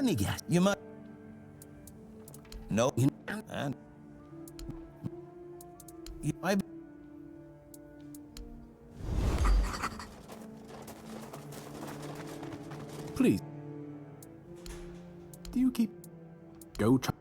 Let me guess. You must... No. And... I... Please. Do you keep... Go try...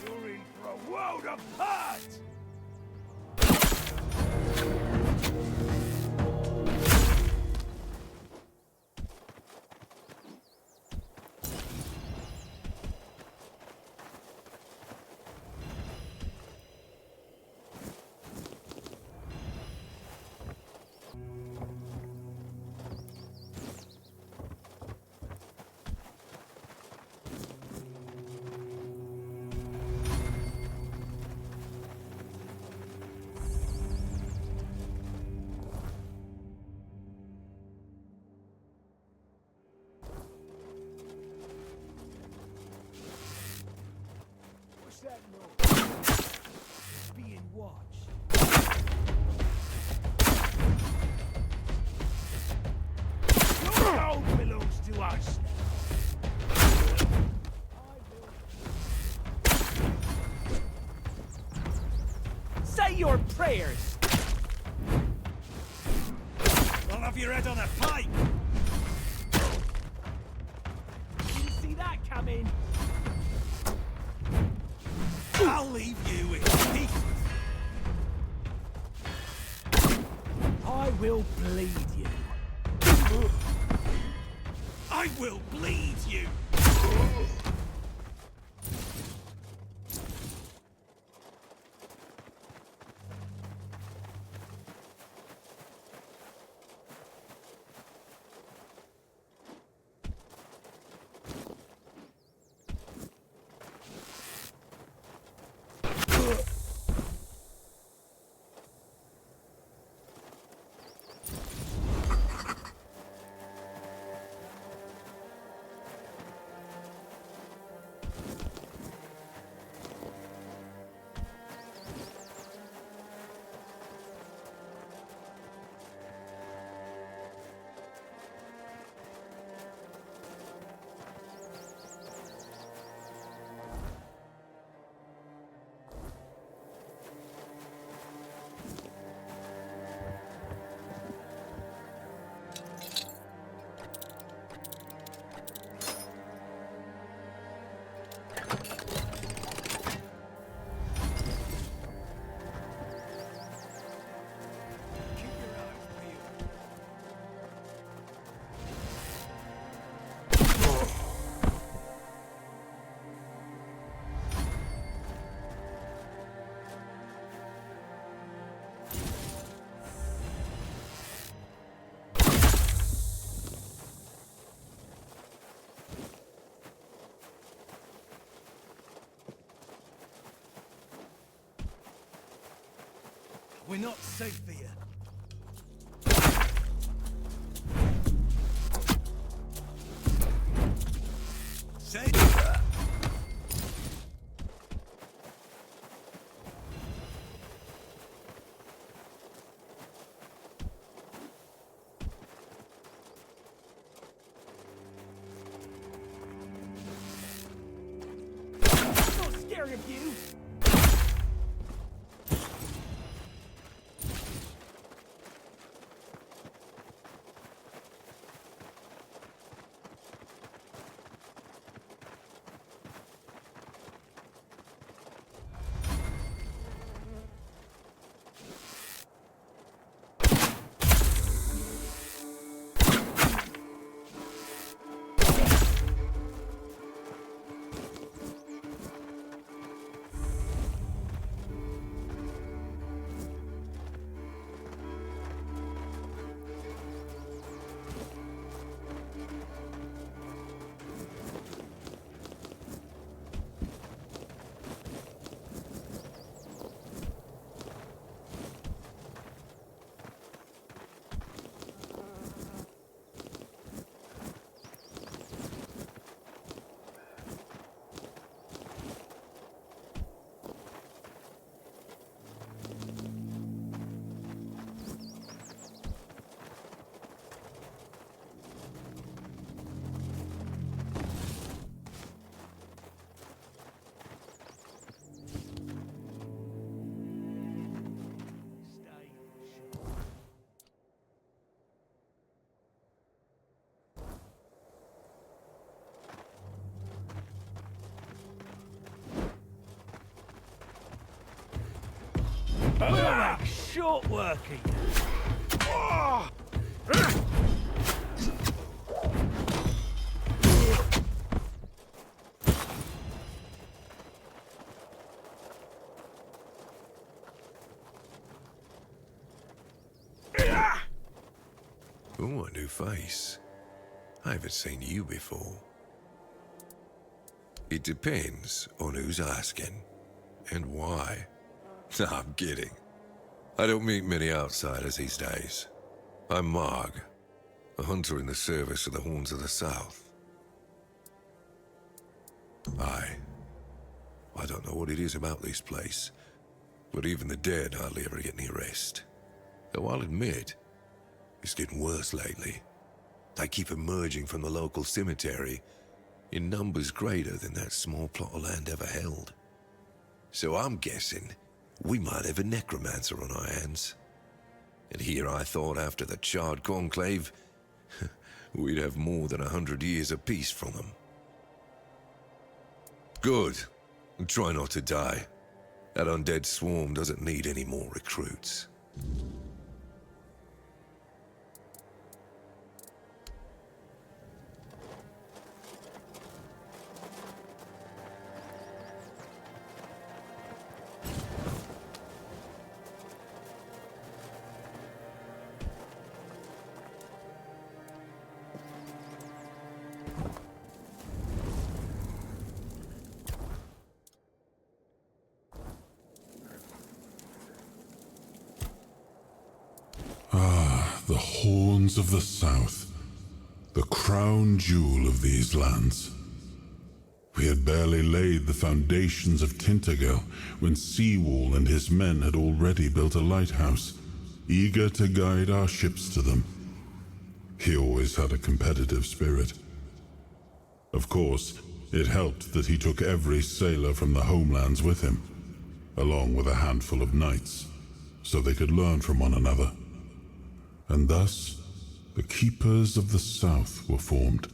You're in for a world apart! What's that noise? It's being watched. Your gold belongs to us now. Say your prayers. I'll have your head on a pike! Didn't see that coming. I'll leave you in peace! I will bleed you. I will bleed you! We're not safe here. Say that. I'm not scared of you. short working. Oh, a new face. I haven't seen you before. It depends on who's asking and why. No, I'm kidding. I don't meet many outsiders these days. I'm Marg, a hunter in the service of the Horns of the South. I don't know what it is about this place, but even the dead hardly ever get any rest. Though I'll admit, it's getting worse lately. They keep emerging from the local cemetery in numbers greater than that small plot of land ever held. So I'm guessing we might have a necromancer on our hands. And here I thought after the charred conclave, we'd have more than 100 years of peace from them. Good. And try not to die. That undead swarm doesn't need any more recruits. The Horns of the South, the crown jewel of these lands. We had barely laid the foundations of Tainted Grail when Seawall and his men had already built a lighthouse, eager to guide our ships to them. He always had a competitive spirit. Of course, it helped that he took every sailor from the homelands with him, along with a handful of knights, so they could learn from one another. And thus, the Keepers of the South were formed.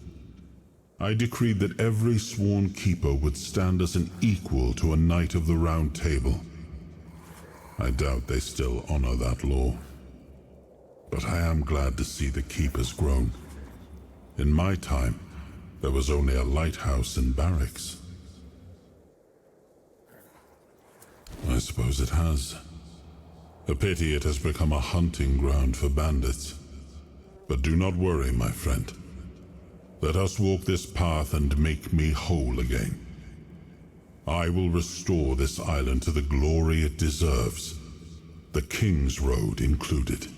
I decreed that every sworn keeper would stand as an equal to a Knight of the Round Table. I doubt they still honor that law. But I am glad to see the keepers grown. In my time, there was only a lighthouse and barracks. I suppose it has. A pity it has become a hunting ground for bandits. But do not worry, my friend. Let us walk this path and make me whole again. I will restore this island to the glory it deserves, the King's Road included.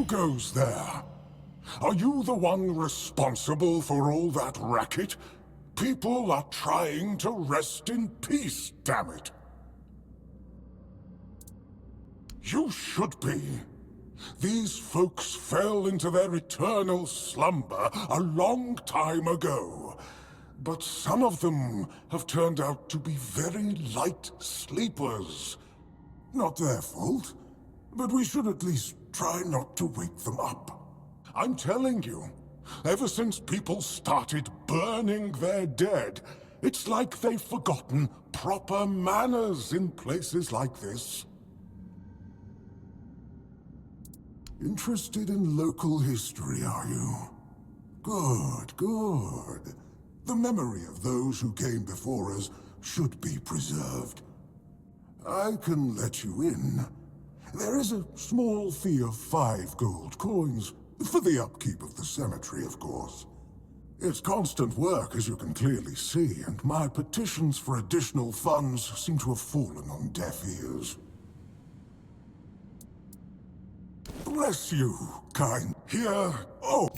Who goes there? Are you the one responsible for all that racket? People are trying to rest in peace, damn it. You should be. These folks fell into their eternal slumber a long time ago. But some of them have turned out to be very light sleepers. Not their fault, but we should at least try not to wake them up. I'm telling you, ever since people started burning their dead, it's like they've forgotten proper manners in places like this. Interested in local history, are you? Good, good. The memory of those who came before us should be preserved. I can let you in. There is a small fee of 5 gold coins, for the upkeep of the cemetery, of course. It's constant work, as you can clearly see, and my petitions for additional funds seem to have fallen on deaf ears. Bless you, kind. Here. Oh!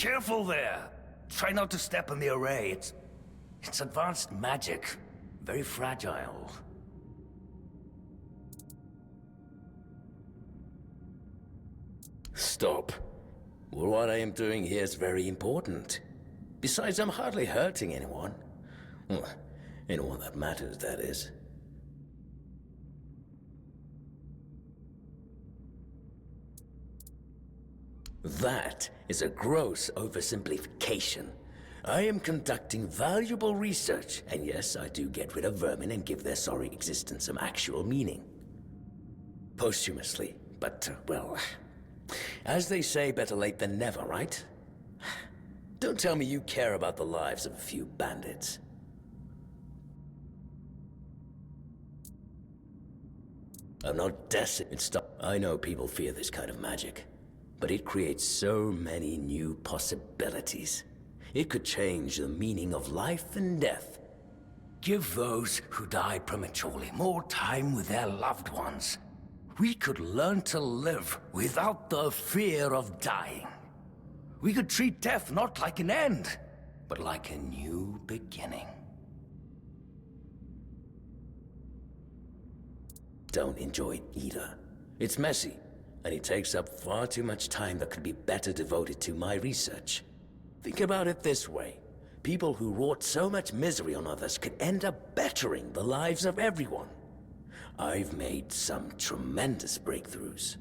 Careful there. Try not to step on the array. It's advanced magic. Very fragile. Stop. Well, what I am doing here is very important. Besides, I'm hardly hurting anyone. Well, anyone that matters, that is. That is a gross oversimplification. I am conducting valuable research, and yes, I do get rid of vermin and give their sorry existence some actual meaning. Posthumously, but, well, as they say, better late than never, right? Don't tell me you care about the lives of a few bandits. I'm not desperate. Stop. I know people fear this kind of magic, but it creates so many new possibilities. It could change the meaning of life and death. Give those who die prematurely more time with their loved ones. We could learn to live without the fear of dying. We could treat death not like an end, but like a new beginning. Don't enjoy it either. It's messy, and it takes up far too much time that could be better devoted to my research. Think about it this way. People who wrought so much misery on others could end up bettering the lives of everyone. I've made some tremendous breakthroughs.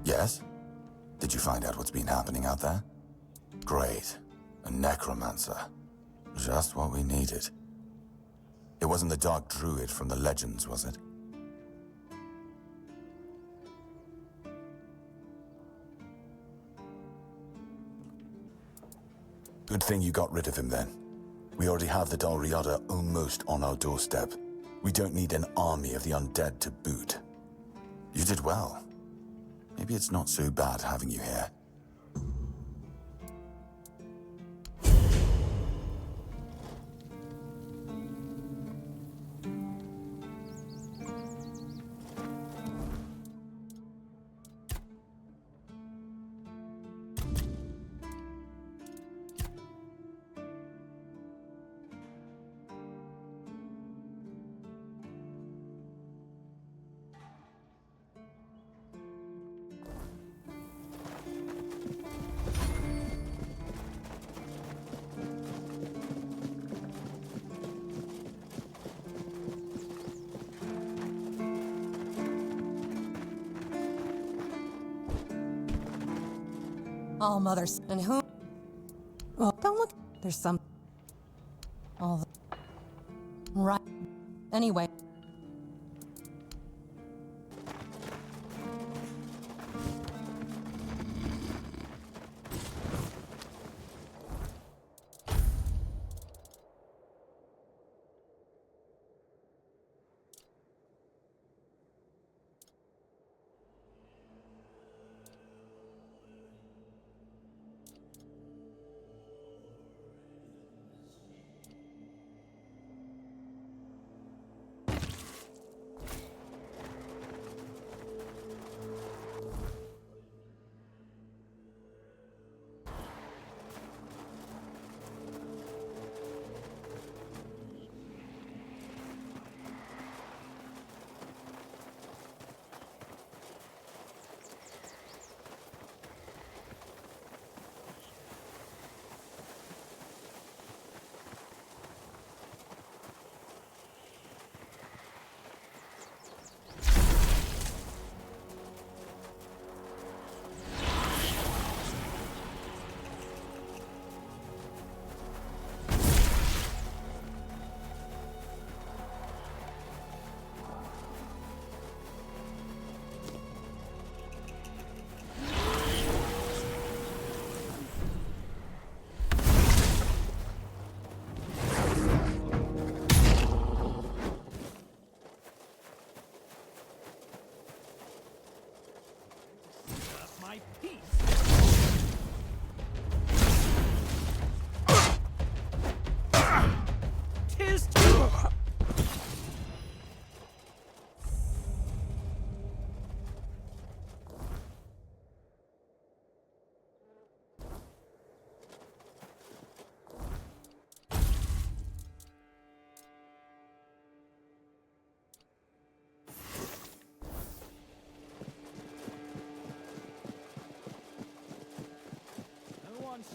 Yes? Did you find out what's been happening out there? Great. A necromancer. Just what we needed. It wasn't the dark druid from the legends, was it? Good thing you got rid of him then. We already have the Dalriada almost on our doorstep. We don't need an army of the undead to boot. You did well. Maybe it's not so bad having you here. All mothers. And who? Well, don't look. There's some. All the. Right. Anyway.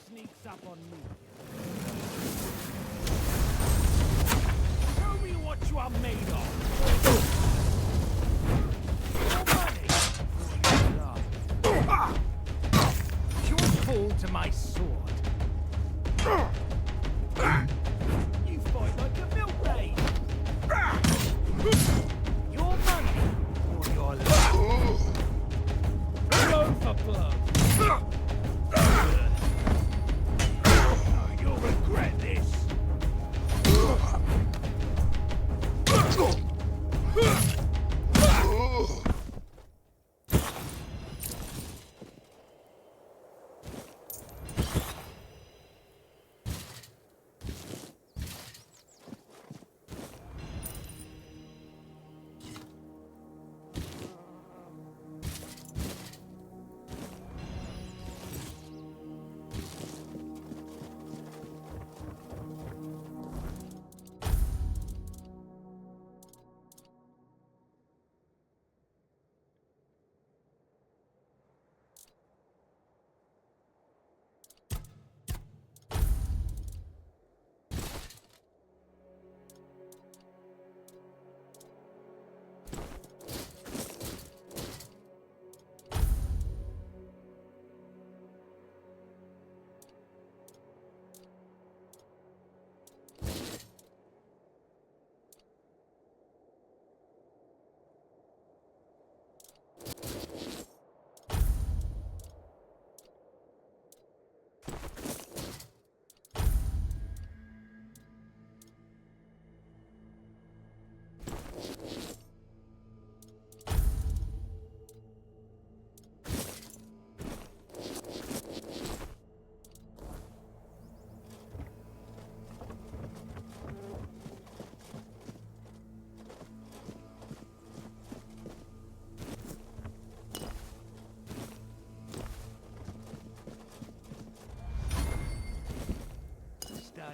Sneaks up on me. Show me what you are made of. Your money. You'll fall to my sword. You fight like a milkmaid. Your money or your life. Go for blood. You'll regret this.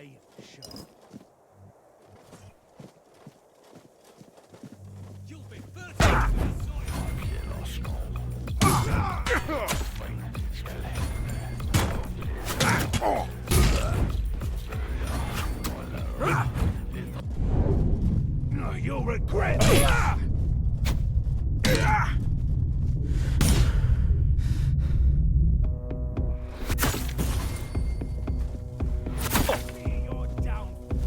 blade sharp. You'll be fertile to the soil. No, you'll regret Fear your downfall.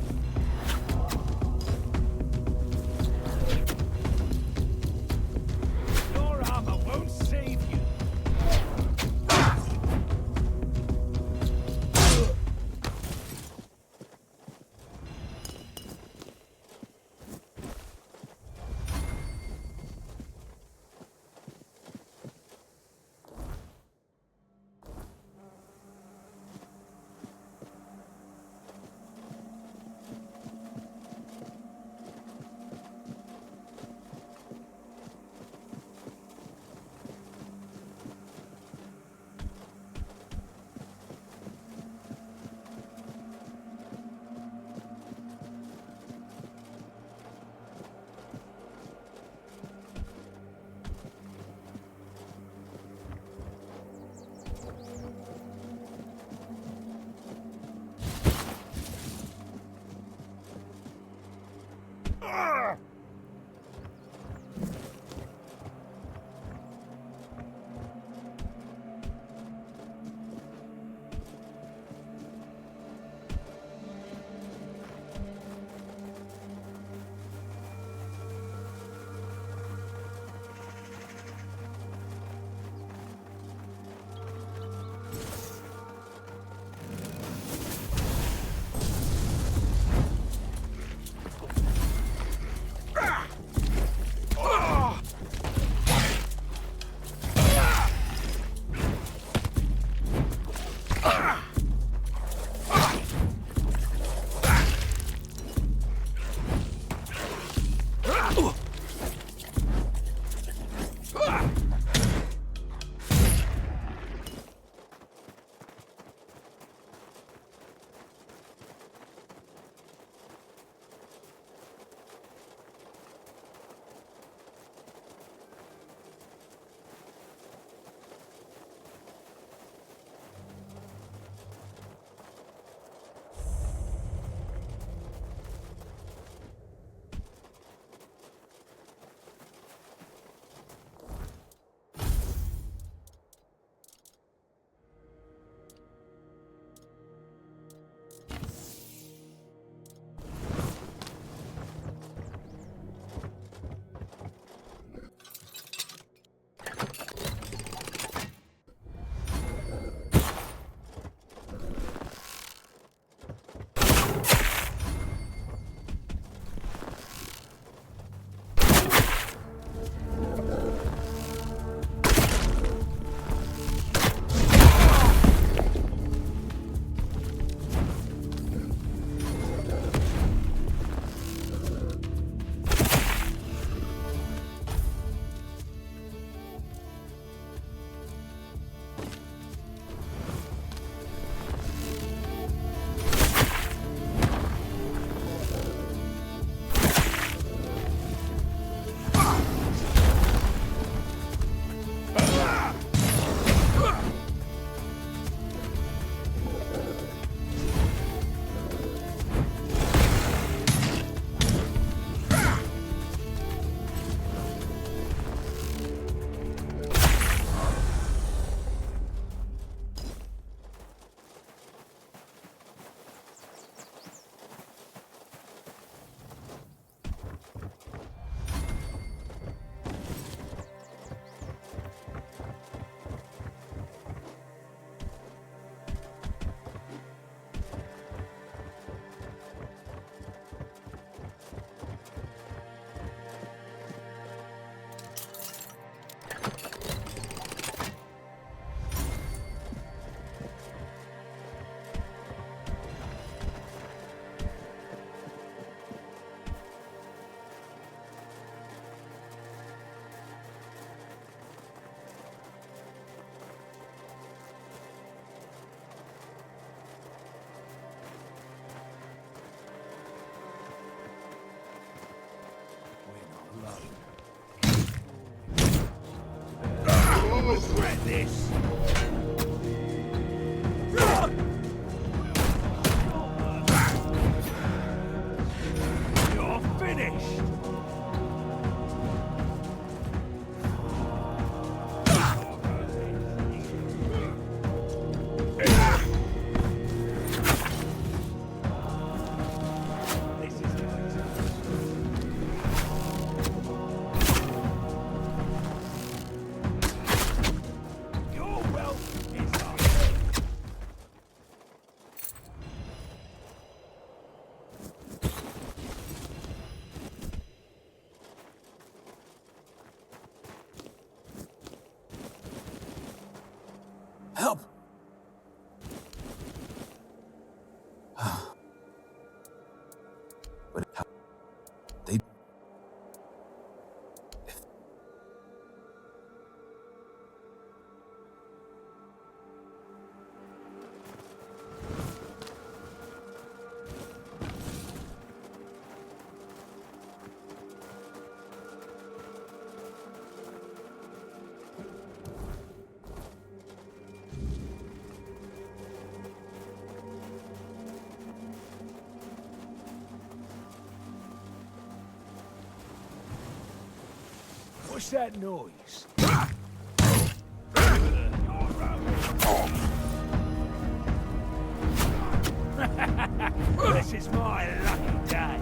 regret this. You're finished. Help! But how? They... What's that noise? This is my lucky day.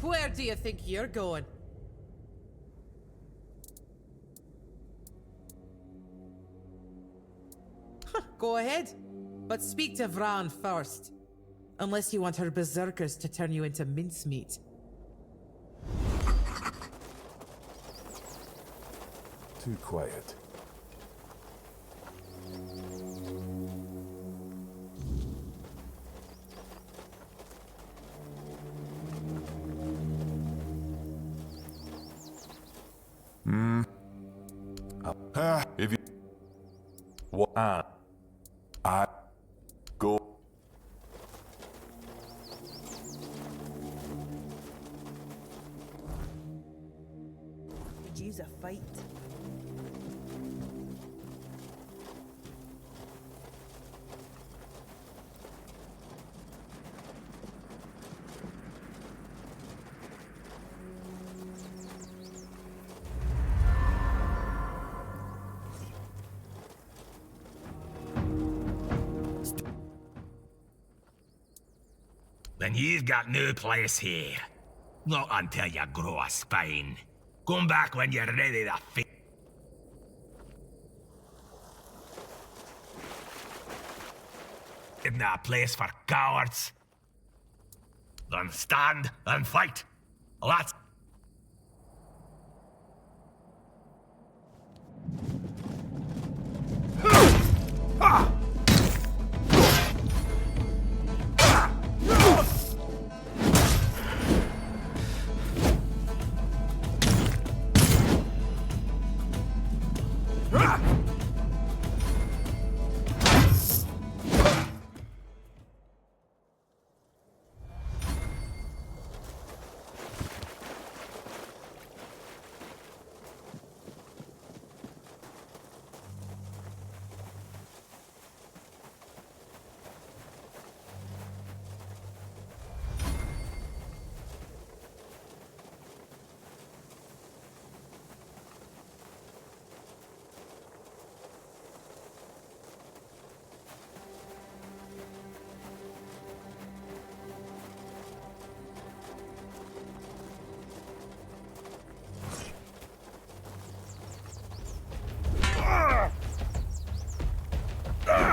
Where do you think you're going? Go ahead, but speak to Vran first. Unless you want her berserkers to turn you into mincemeat. Too quiet. If you... What? I... Go... Could use a fight. Then you've got no place here. Not until you grow a spine. Come back when you're ready to Isn't a place for cowards. Then stand and fight. That's...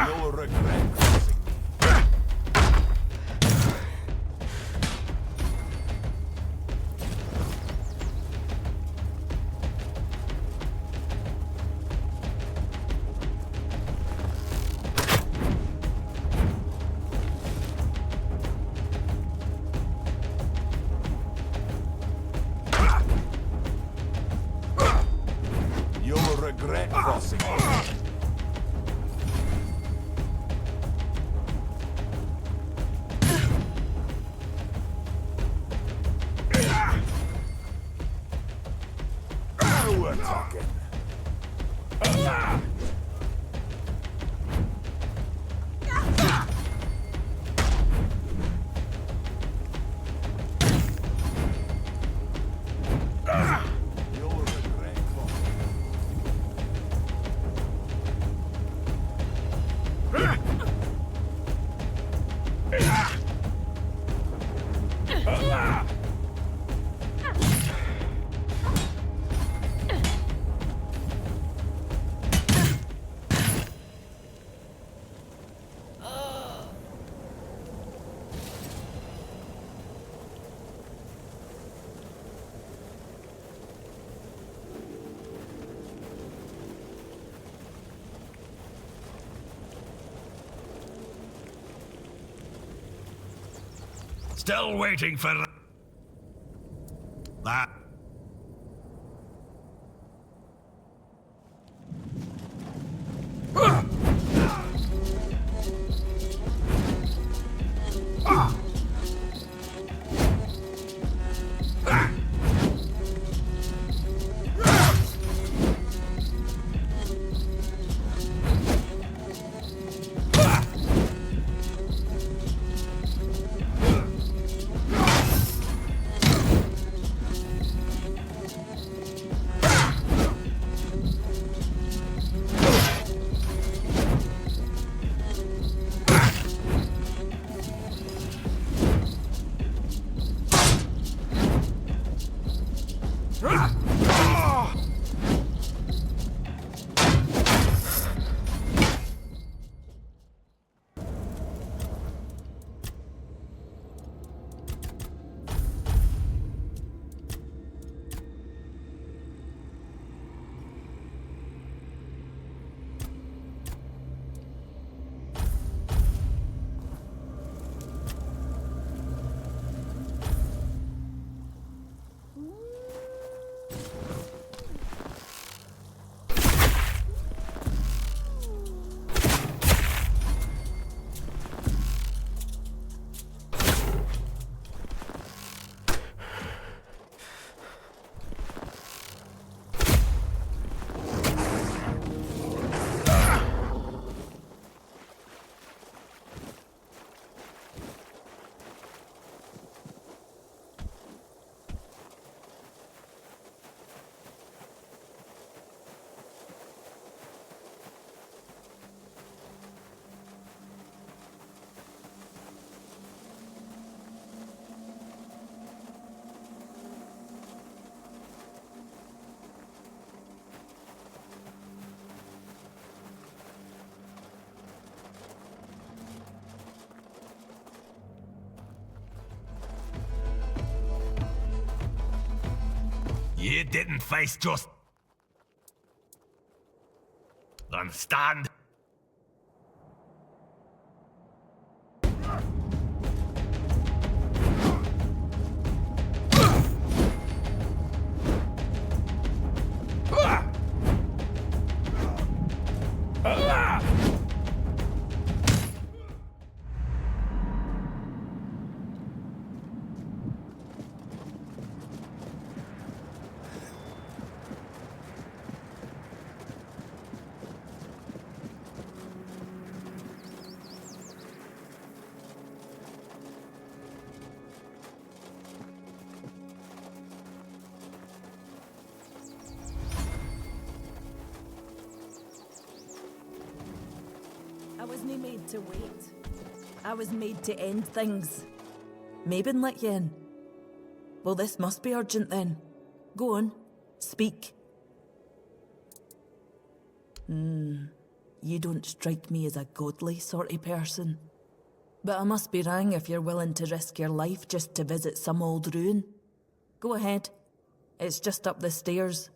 You'll regret crossing me. You'll regret crossing me. We're talking. You'll regret Still waiting for... that. You didn't face just... Then stand. I wasn't made to wait. I was made to end things. Mabin let you in. Well, this must be urgent then. Go on, speak. You don't strike me as a godly sort of person. But I must be wrong if you're willing to risk your life just to visit some old ruin. Go ahead. It's just up the stairs,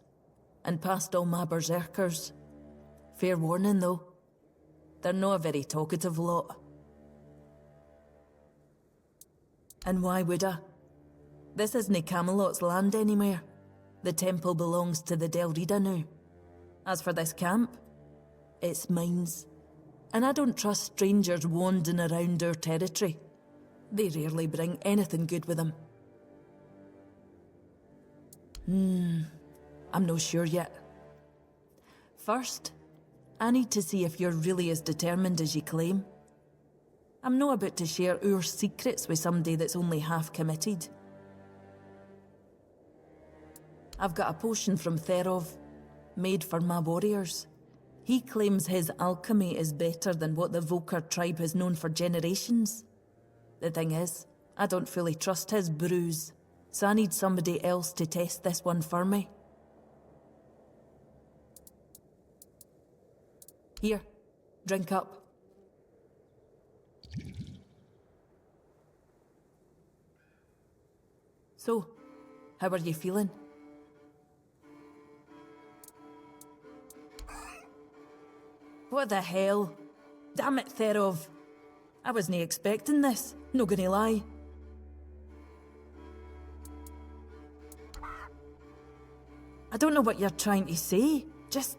and past all my berserkers. Fair warning, though. They're not a very talkative lot. And why would I? This isn't Camelot's land anywhere. The temple belongs to the Del Rida now. As for this camp, it's mine's. And I don't trust strangers wandering around our territory. They rarely bring anything good with them. I'm not sure yet. First, I need to see if you're really as determined as you claim. I'm not about to share our secrets with somebody that's only half committed. I've got a potion from Therov, made for my warriors. He claims his alchemy is better than what the Volker tribe has known for generations. The thing is, I don't fully trust his brews, so I need somebody else to test this one for me. Here, drink up. So, how are you feeling? What the hell? Damn it, Therov. I wasn't expecting this, no gonna lie. I don't know what you're trying to say. Just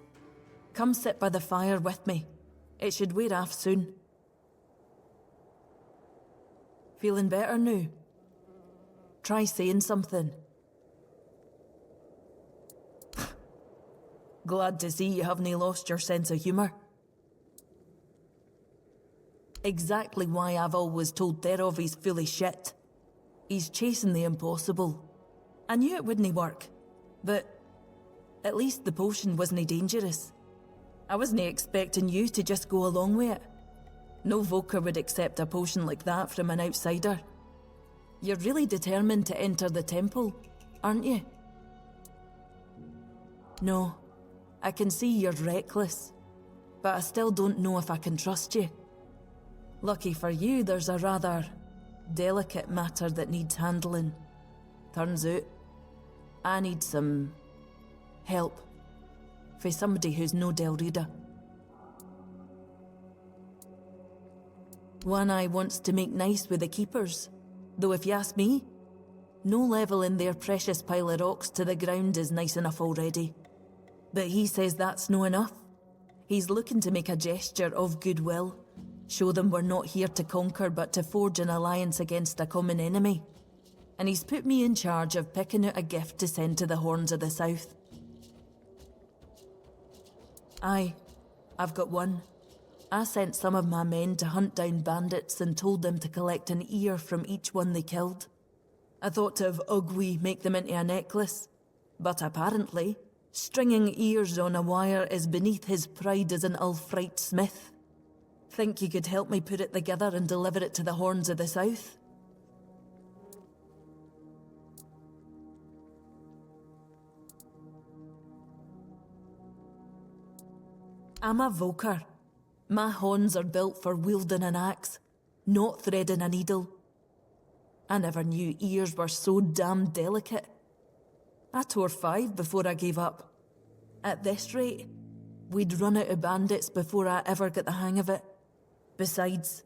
come sit by the fire with me. It should wear off soon. Feeling better now? Try saying something. Glad to see you haven't lost your sense of humour. Exactly why I've always told Therov he's full of shit. He's chasing the impossible. I knew it wouldn't work, but at least the potion wasn't dangerous. I wasn't expecting you to just go along with it. No Volker would accept a potion like that from an outsider. You're really determined to enter the temple, aren't you? No, I can see you're reckless, but I still don't know if I can trust you. Lucky for you, there's a rather delicate matter that needs handling. Turns out, I need some help for somebody who's no Del Rida. One Eye wants to make nice with the keepers, though if you ask me, no level in their precious pile of rocks to the ground is nice enough already. But he says that's no enough. He's looking to make a gesture of goodwill, show them we're not here to conquer but to forge an alliance against a common enemy. And he's put me in charge of picking out a gift to send to the Horns of the South. Aye, I've got one. I sent some of my men to hunt down bandits and told them to collect an ear from each one they killed. I thought of Ugwi make them into a necklace, but apparently, stringing ears on a wire is beneath his pride as an Ulfrite smith. Think you could help me put it together and deliver it to the Horns of the South? I'm a Volker. My horns are built for wielding an axe, not threading a needle. I never knew ears were so damn delicate. I tore 5 before I gave up. At this rate, we'd run out of bandits before I ever got the hang of it. Besides,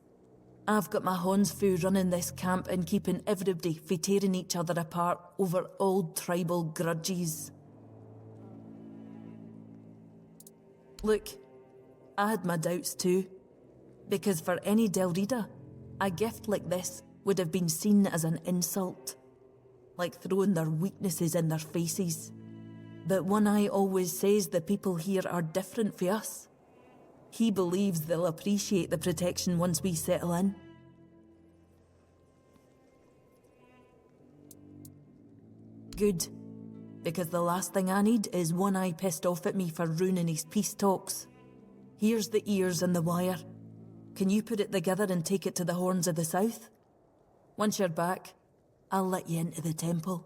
I've got my horns full running this camp and keeping everybody from tearing each other apart over old tribal grudges. Look, I had my doubts too, because for any Del Rita, a gift like this would have been seen as an insult, like throwing their weaknesses in their faces. But One Eye always says the people here are different for us. He believes they'll appreciate the protection once we settle in. Good, because the last thing I need is One Eye pissed off at me for ruining his peace talks. Here's the ears and the wire. Can you put it together and take it to the Horns of the South? Once you're back, I'll let you into the temple.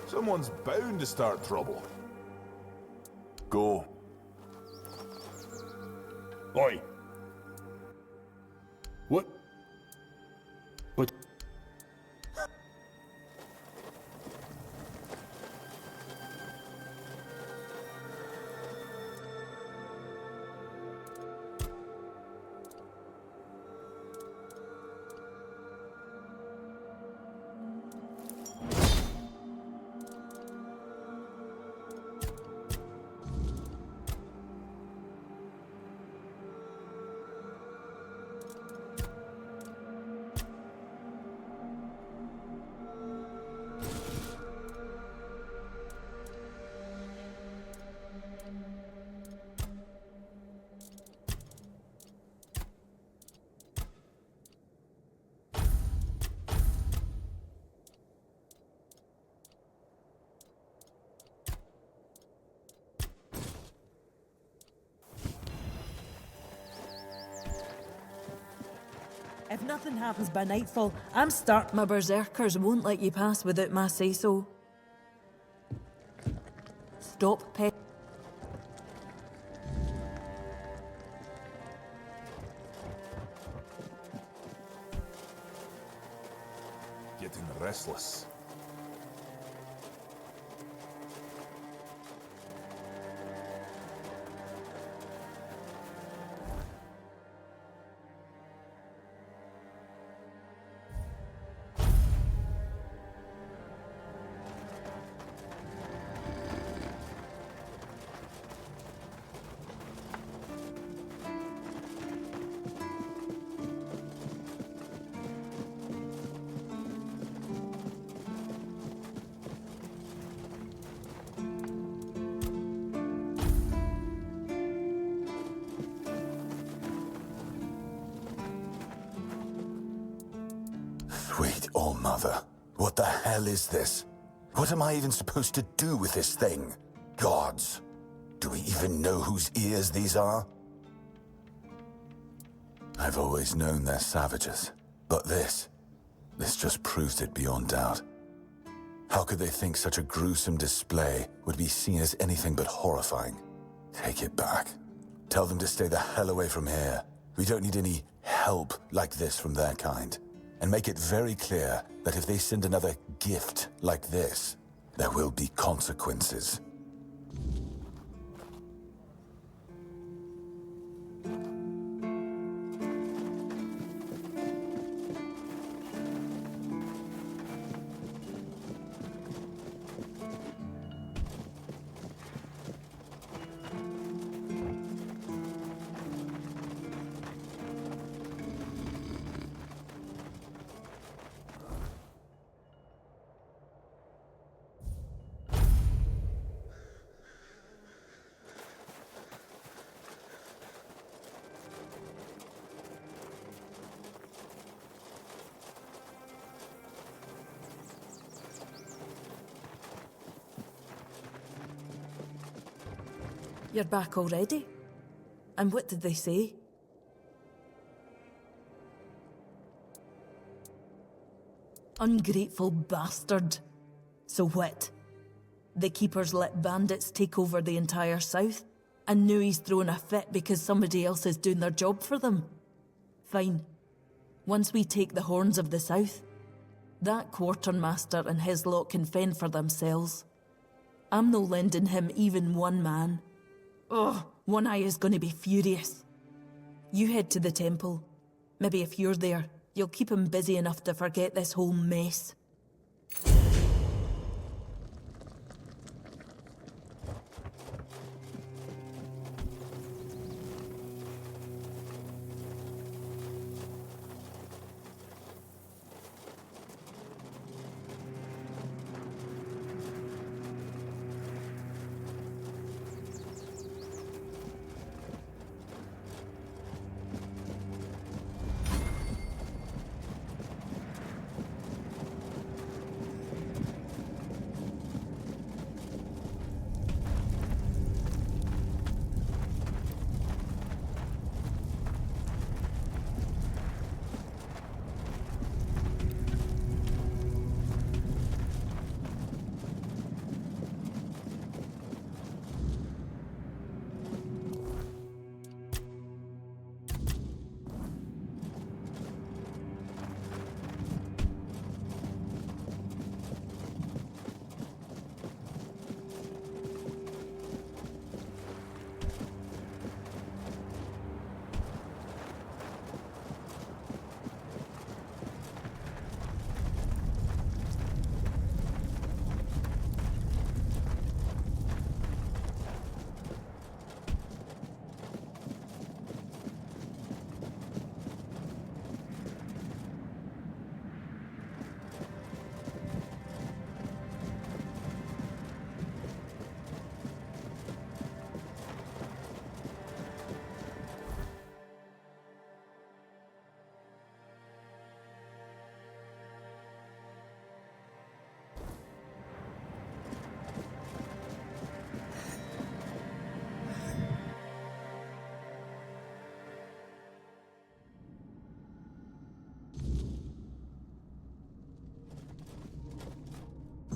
Someone's bound to start trouble. Go. Oi! What? What? If nothing happens by nightfall, I'm start. My berserkers won't let you pass without my say-so. Stop pet. Getting restless. Sweet All-Mother, what the hell is this? What am I even supposed to do with this thing? Gods, do we even know whose ears these are? I've always known they're savages, but this just proves it beyond doubt. How could they think such a gruesome display would be seen as anything but horrifying? Take it back. Tell them to stay the hell away from here. We don't need any help like this from their kind. And make it very clear that if they send another gift like this, there will be consequences. You're back already? And what did they say? Ungrateful bastard. So what? The Keepers let bandits take over the entire south, and now he's throwing a fit because somebody else is doing their job for them? Fine. Once we take the horns of the south, that quartermaster and his lot can fend for themselves. I'm no lending him even one man. Ugh, One Eye is gonna be furious. You head to the temple. Maybe if you're there, you'll keep him busy enough to forget this whole mess.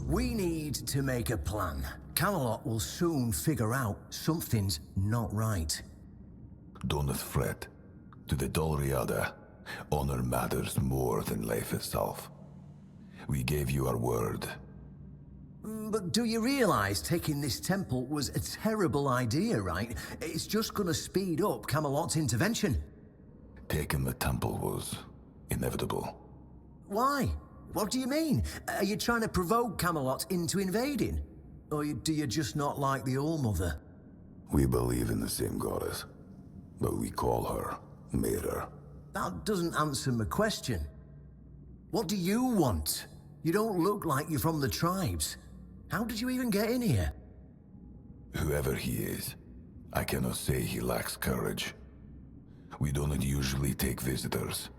We need to make a plan. Camelot will soon figure out something's not right. Don't fret. To the Dalriada, honor matters more than life itself. We gave you our word. But do you realize taking this temple was a terrible idea, right? It's just gonna speed up Camelot's intervention. Taking the temple was inevitable. Why? What do you mean? Are you trying to provoke Camelot into invading? Or do you just not like the All-Mother? We believe in the same goddess, but we call her Mirror. That doesn't answer my question. What do you want? You don't look like you're from the tribes. How did you even get in here? Whoever he is, I cannot say he lacks courage. We don't usually take visitors,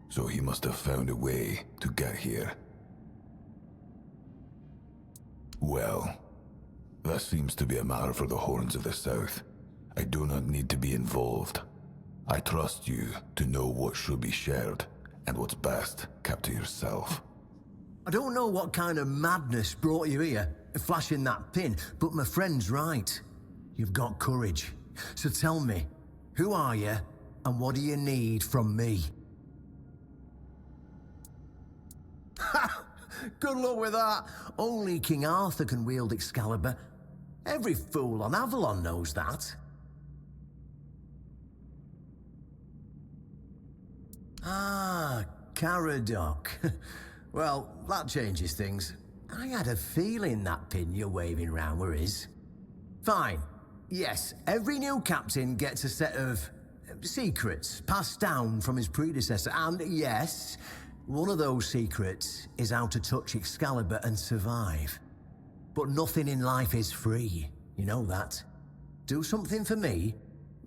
so he must have found a way to get here. Well, that seems to be a matter for the Horns of the South. I do not need to be involved. I trust you to know what should be shared, and what's best kept to yourself. I don't know what kind of madness brought you here, flashing that pin, but my friend's right. You've got courage. So tell me, who are you, and what do you need from me? Ha! Good luck with that. Only King Arthur can wield Excalibur. Every fool on Avalon knows that. Ah, Caradoc. Well, that changes things. I had a feeling that pin you're waving around were his. Fine. Yes, every new captain gets a set of secrets passed down from his predecessor, and yes, one of those secrets is how to touch Excalibur and survive. But nothing in life is free, you know that. Do something for me,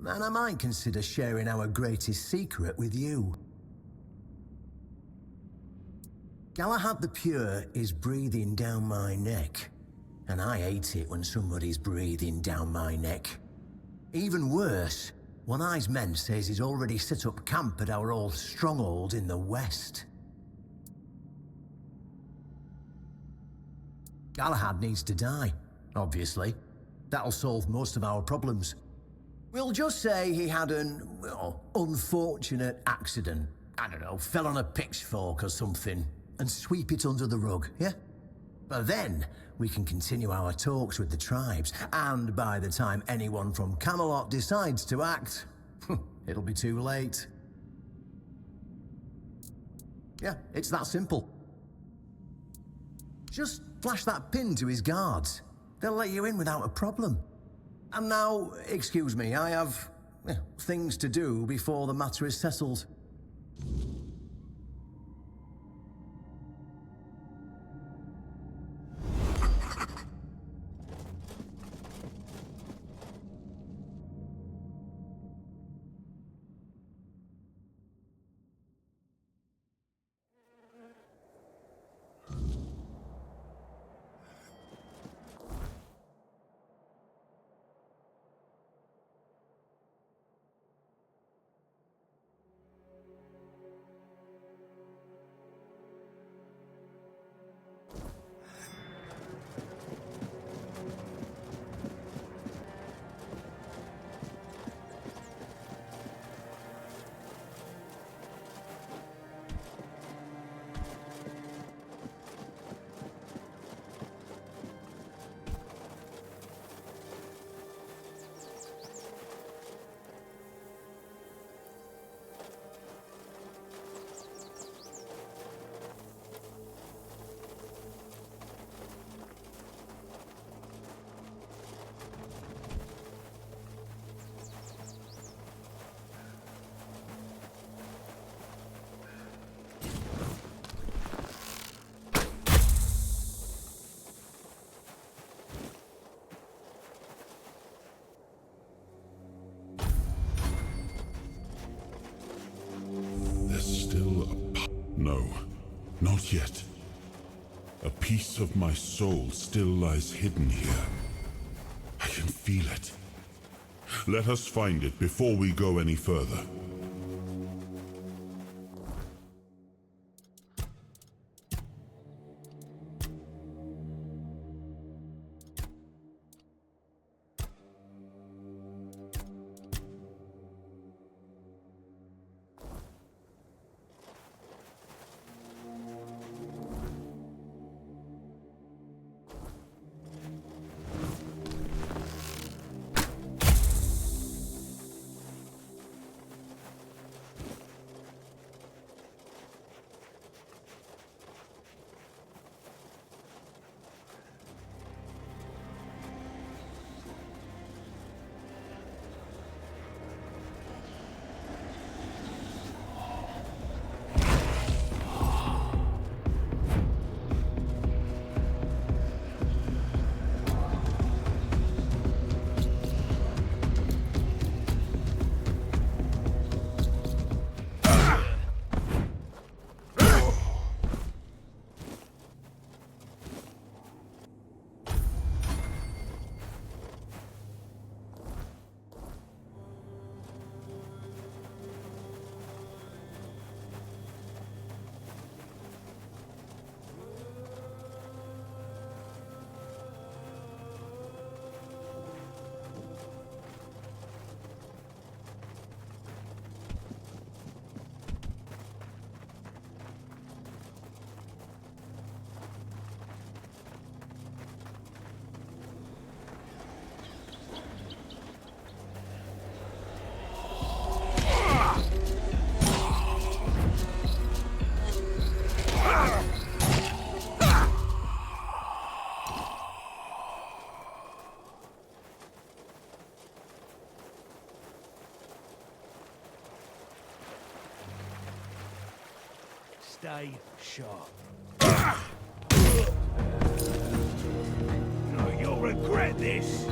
and I might consider sharing our greatest secret with you. Galahad the Pure is breathing down my neck, and I hate it when somebody's breathing down my neck. Even worse, One Eye's men says he's already set up camp at our old stronghold in the west. Galahad needs to die, obviously. That'll solve most of our problems. We'll just say he had an, well, unfortunate accident. I don't know, fell on a pitchfork or something, and sweep it under the rug, yeah? But then, we can continue our talks with the tribes, and by the time anyone from Camelot decides to act, it'll be too late. Yeah, it's that simple. Just flash that pin to his guards. They'll let you in without a problem. And now, excuse me, I have things to do before the matter is settled. No, not yet. A piece of my soul still lies hidden here. I can feel it. Let us find it before we go any further. Stay sharp. No, you'll regret this.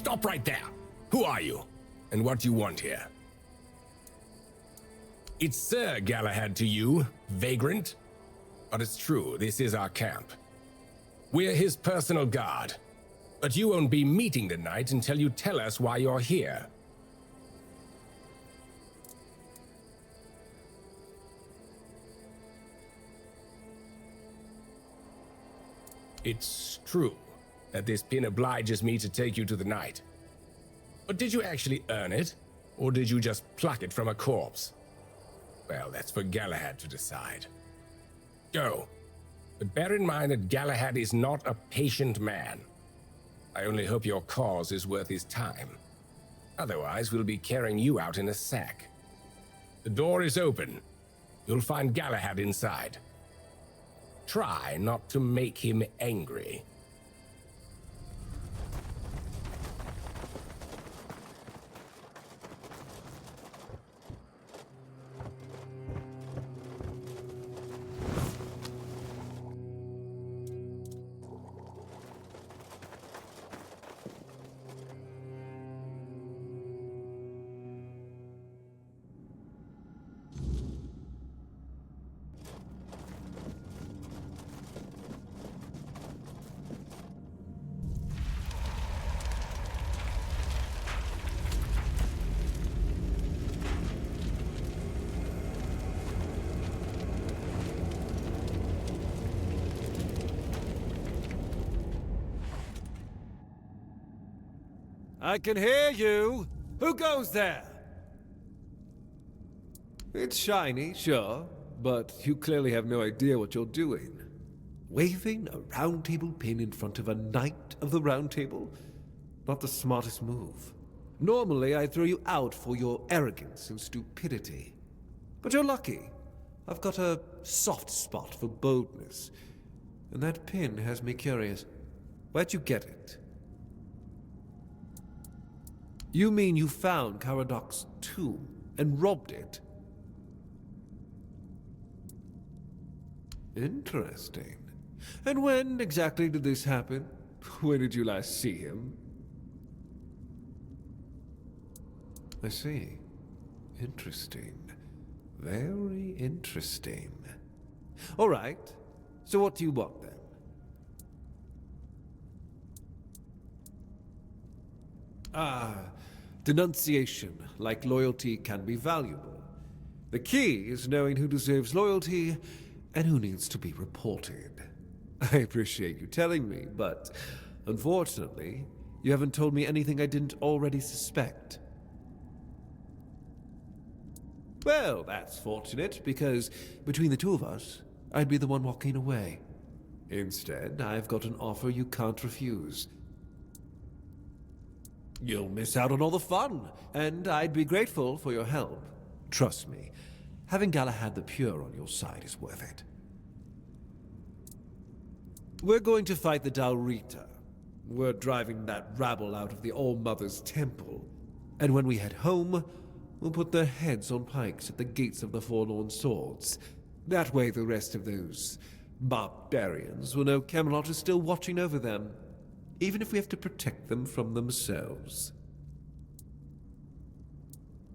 Stop right there. Who are you? And what do you want here? It's Sir Galahad to you, vagrant. But it's true, this is our camp. We're his personal guard. But you won't be meeting tonight until you tell us why you're here. It's true that this pin obliges me to take you to the knight. But did you actually earn it? Or did you just pluck it from a corpse? Well, that's for Galahad to decide. Go. But bear in mind that Galahad is not a patient man. I only hope your cause is worth his time. Otherwise, we'll be carrying you out in a sack. The door is open. You'll find Galahad inside. Try not to make him angry. I can hear you! Who goes there? It's shiny, sure, but you clearly have no idea what you're doing. Waving a round table pin in front of a knight of the round table? Not the smartest move. Normally, I'd throw you out for your arrogance and stupidity. But you're lucky. I've got a soft spot for boldness. And that pin has me curious. Where'd you get it? You mean you found Caradoc's tomb and robbed it? Interesting. And when exactly did this happen? When did you last see him? I see. Interesting. Very interesting. All right. So what do you want then? Denunciation, like loyalty, can be valuable. The key is knowing who deserves loyalty and who needs to be reported. I appreciate you telling me, but unfortunately, you haven't told me anything I didn't already suspect. Well, that's fortunate, because between the two of us, I'd be the one walking away. Instead, I've got an offer you can't refuse. You'll miss out on all the fun, and I'd be grateful for your help. Trust me, having Galahad the Pure on your side is worth it. We're going to fight the Dalrita. We're driving that rabble out of the All-Mother's temple. And when we head home, we'll put their heads on pikes at the gates of the Forlorn Swords. That way the rest of those barbarians will know Camelot is still watching over them, even if we have to protect them from themselves.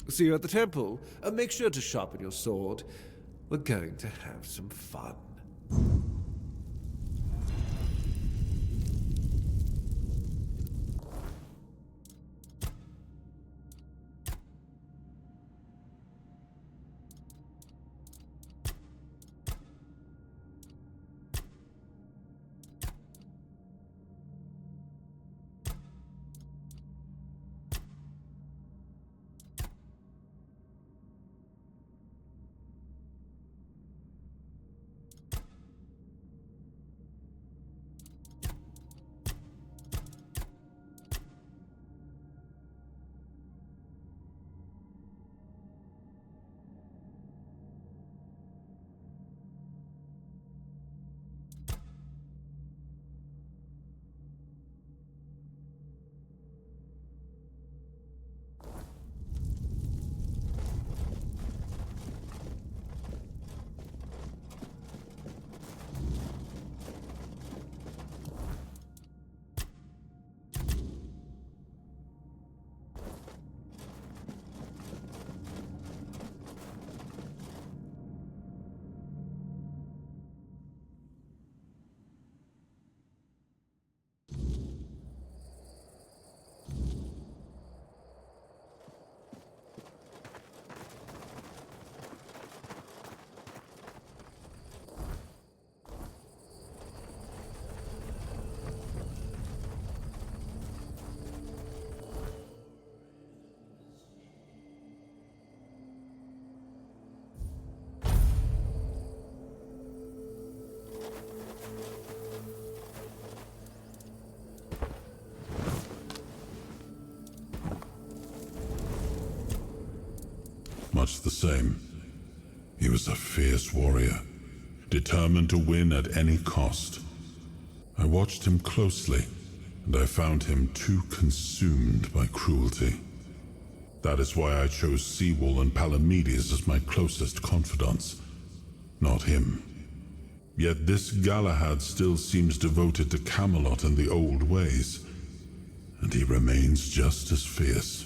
See you at the temple, and make sure to sharpen your sword. We're going to have some fun. much the same. He was a fierce warrior, determined to win at any cost. I watched him closely, and I found him too consumed by cruelty. That is why I chose Seawall and Palamedes as my closest confidants, not him. Yet this Galahad still seems devoted to Camelot and the old ways, and he remains just as fierce.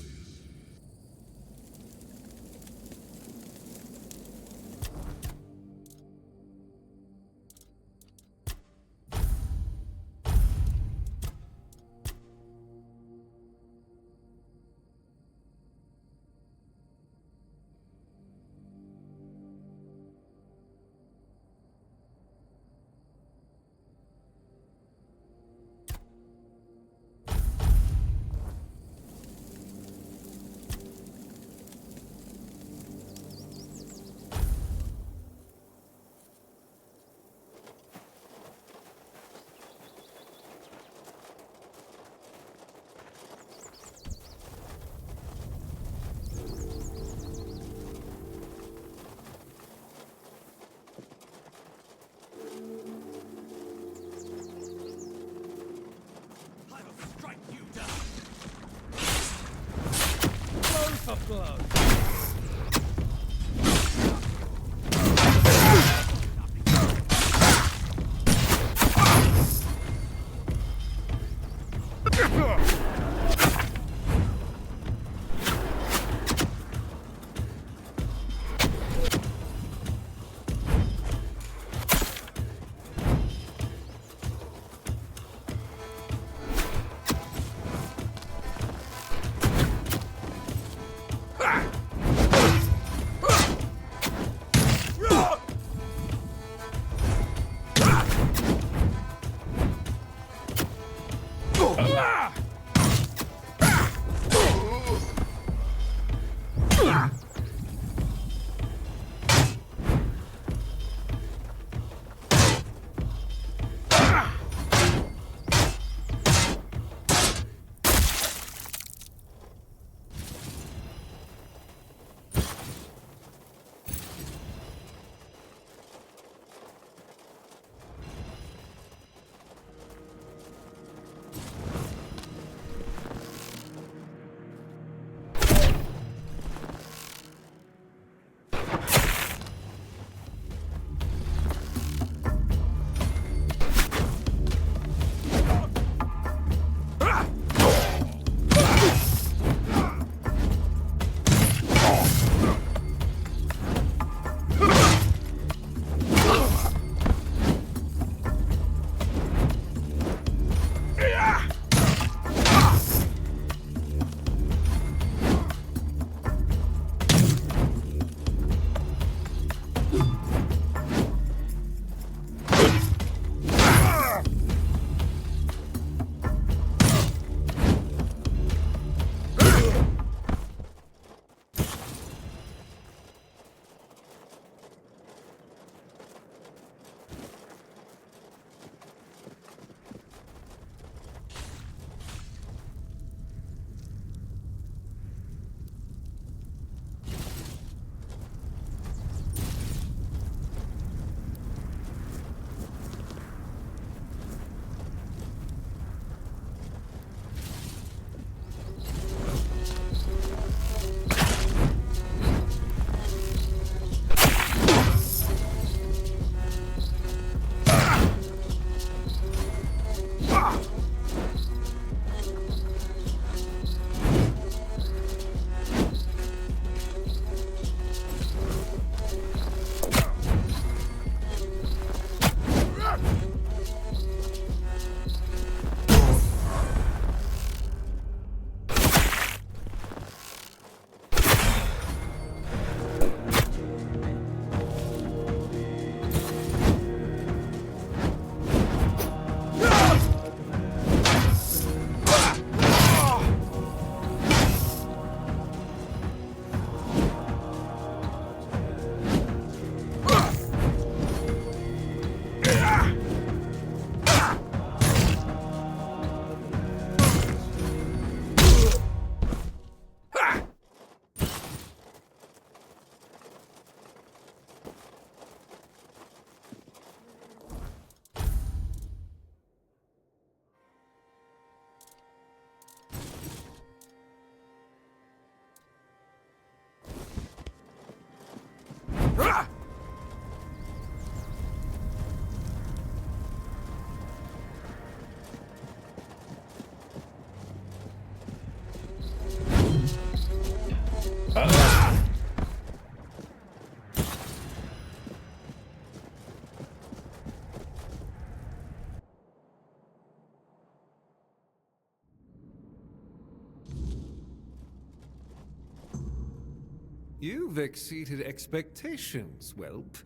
You've exceeded expectations, whelp.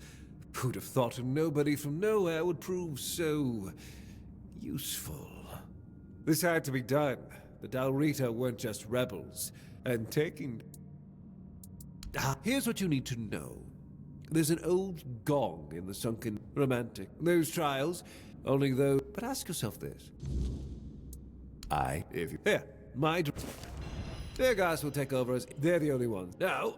Who'd have thought a nobody from nowhere would prove so useful? This had to be done. The Dalrita weren't just rebels, and taking... Here's what you need to know. There's an old gong in the sunken romantic. Those trials, only though... But ask yourself this. If you... Here, my... Their guys will take over as they're the only ones. Now...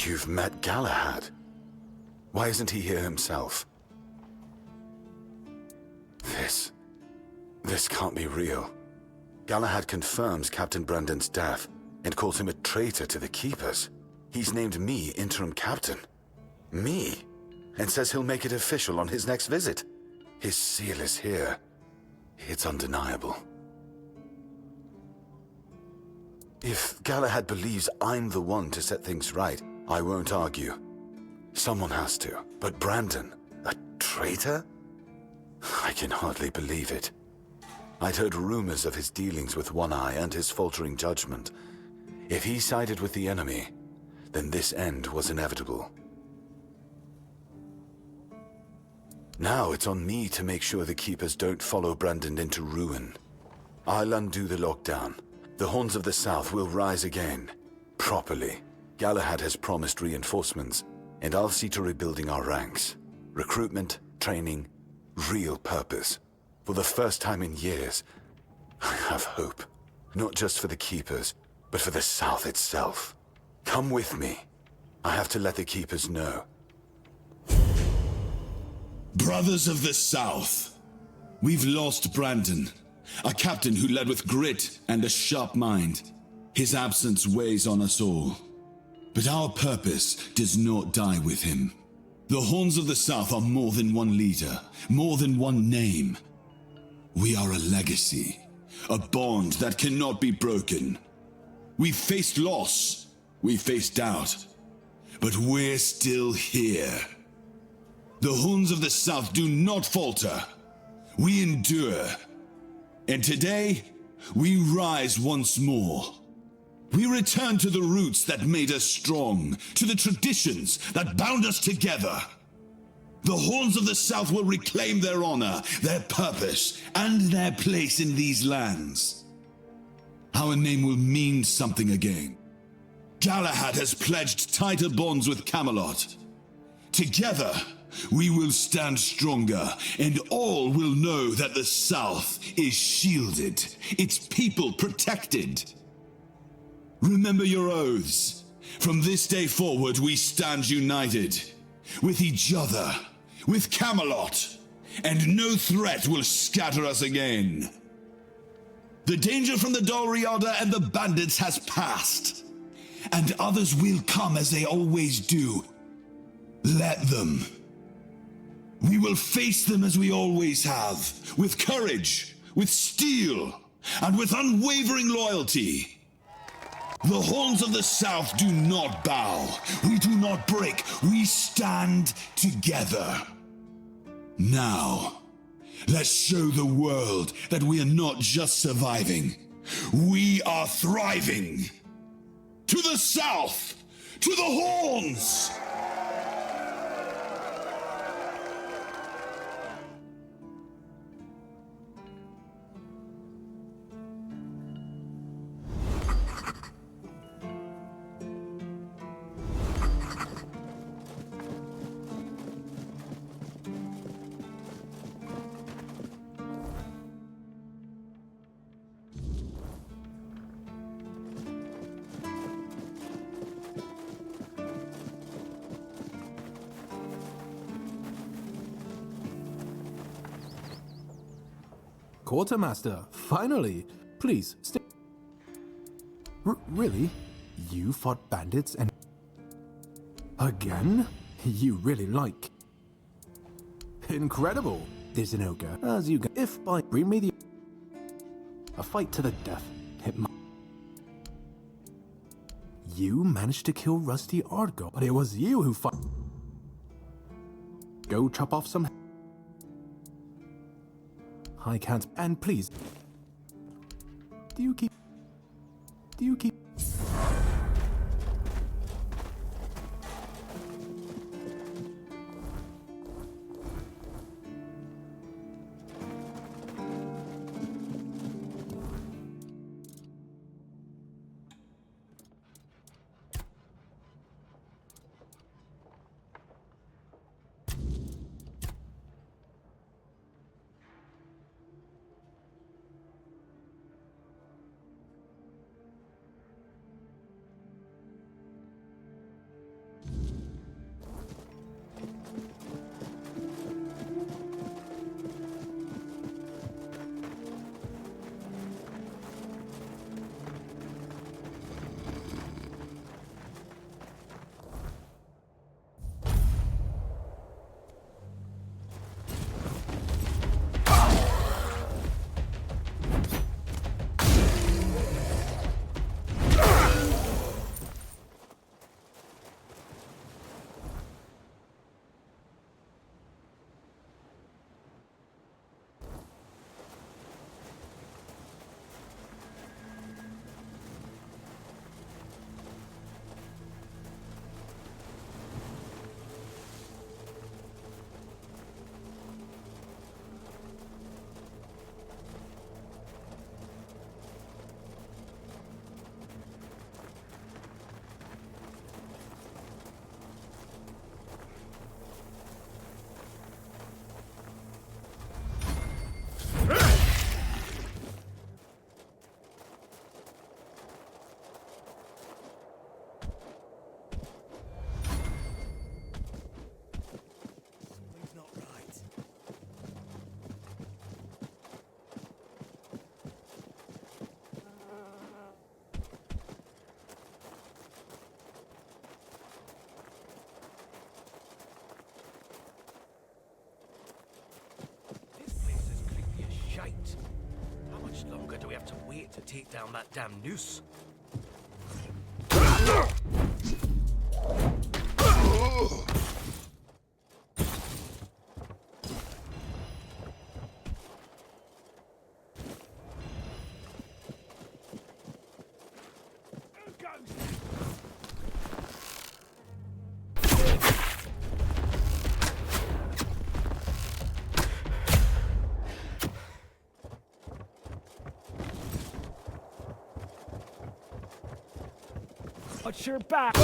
You've met Galahad. Why isn't he here himself? This can't be real. Galahad confirms Captain Brandon's death and calls him a traitor to the Keepers. He's named me interim captain. Me? And says he'll make it official on his next visit. His seal is here. It's undeniable. If Galahad believes I'm the one to set things right, I won't argue. Someone has to. But Brandon, a traitor? I can hardly believe it. I'd heard rumors of his dealings with One Eye and his faltering judgment. If he sided with the enemy, then this end was inevitable. Now it's on me to make sure the Keepers don't follow Brandon into ruin. I'll undo the lockdown. The Horns of the South will rise again. Properly. Galahad has promised reinforcements, and I'll see to rebuilding our ranks. Recruitment, training, real purpose. For the first time in years, I have hope. Not just for the Keepers, but for the South itself. Come with me. I have to let the Keepers know. Brothers of the South, we've lost Brandon, a captain who led with grit and a sharp mind. His absence weighs on us all. But our purpose does not die with him. The Horns of the South are more than one leader, more than one name. We are a legacy, a bond that cannot be broken. We've faced loss, we've faced doubt, but we're still here. The Huns of the South do not falter. We endure. And today, we rise once more. We return to the roots that made us strong, to the traditions that bound us together. The Horns of the South will reclaim their honor, their purpose, and their place in these lands. Our name will mean something again. Galahad has pledged tighter bonds with Camelot. Together, we will stand stronger, and all will know that the South is shielded, its people protected. Remember your oaths. From this day forward, we stand united. With each other, with Camelot, and no threat will scatter us again. The danger from the Dalriada and the bandits has passed, and others will come as they always do. Let them. We will face them as we always have, with courage, with steel, and with unwavering loyalty. The Horns of the South do not bow. We do not break. We stand together. Now, let's show the world that we are not just surviving. We are thriving. To the South! To the Horns! Quartermaster, finally! Please, stay. Really? You fought bandits and... Again? You really like... Incredible! There's an ogre, as you can... If by... Bring me the... A fight to the death. It might... You managed to kill Rusty Ardgo, but it was you who fought... Go chop off some... I can't... And please... Do you keep... How much longer do we have to wait to take down that damn noose? Watch your back!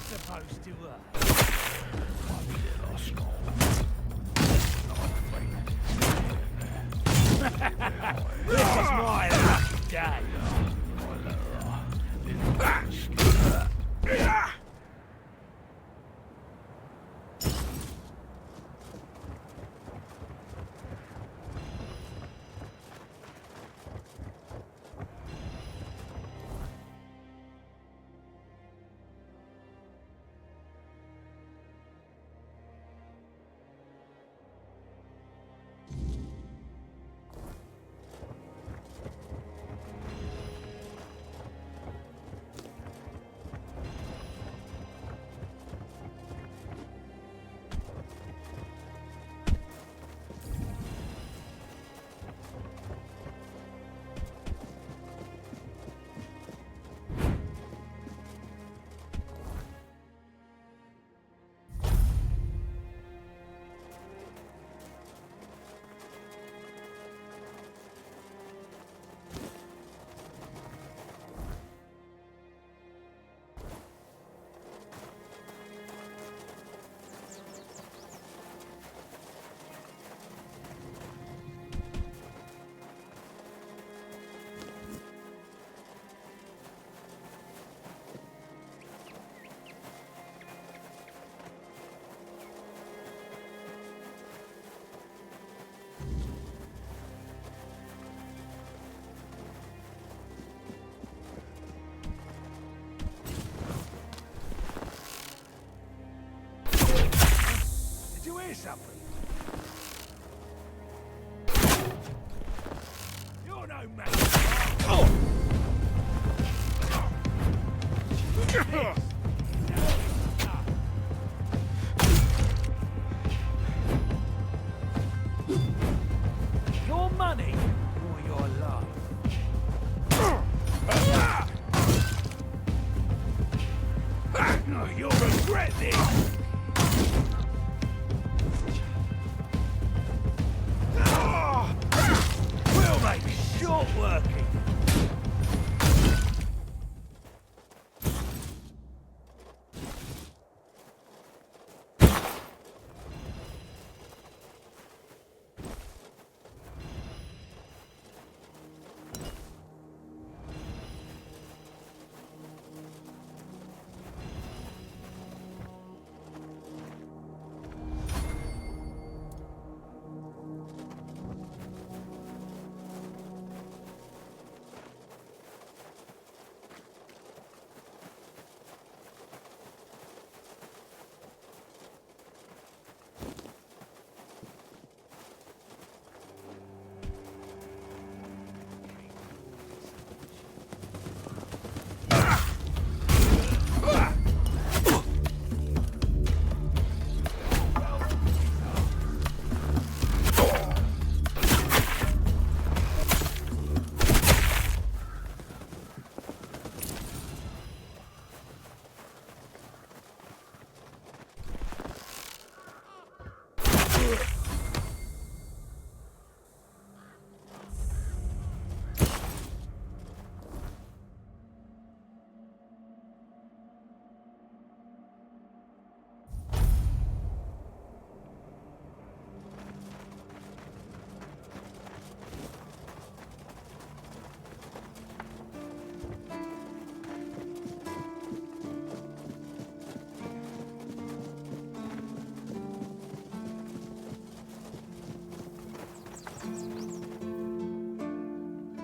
Supposed to This is my lucky day. Did you hear something? You're no man. Your money or your love? You'll regret this! We'll make short working.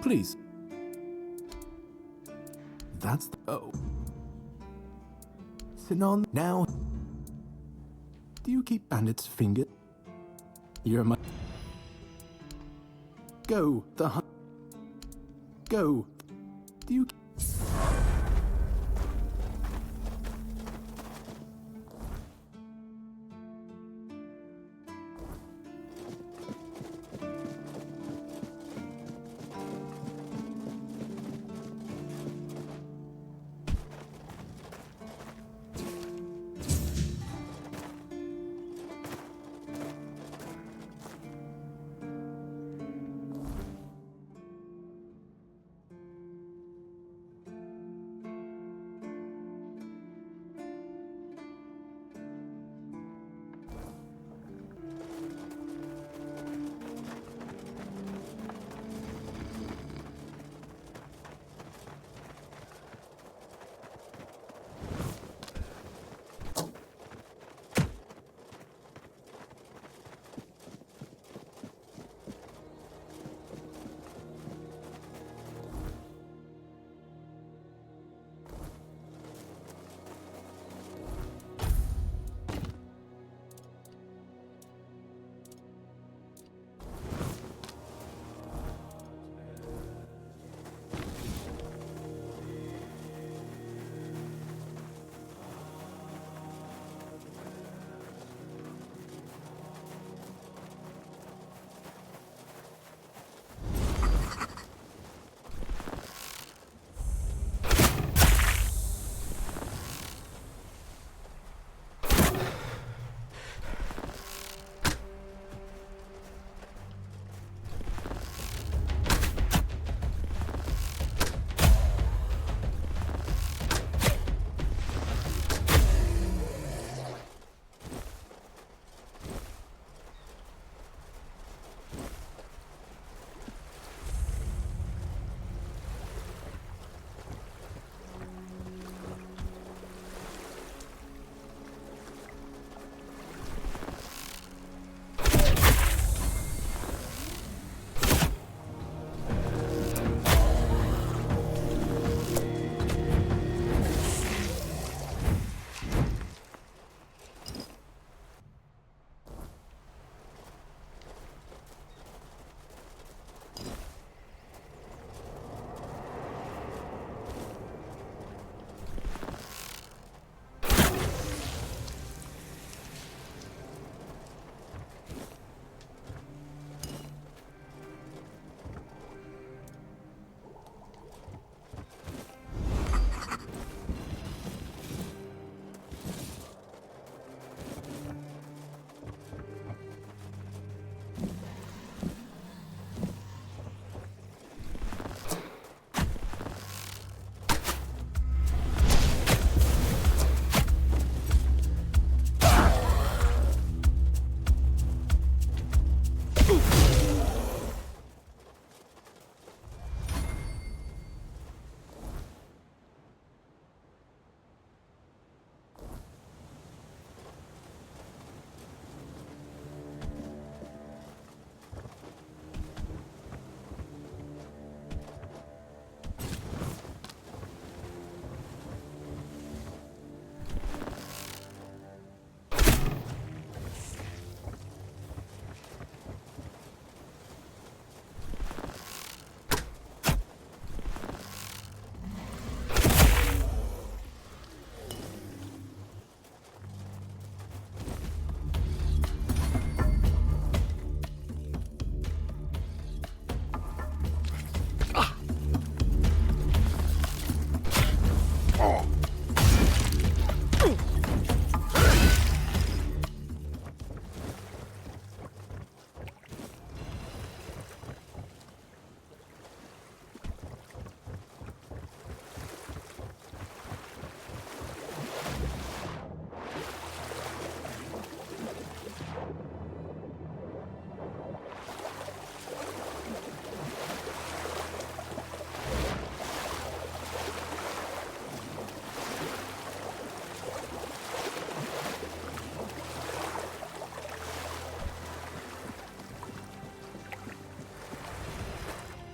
Please. That's the... Oh. Sinon, now... Do you keep bandits' finger? You're my... Go, the hunt. Go. Do you...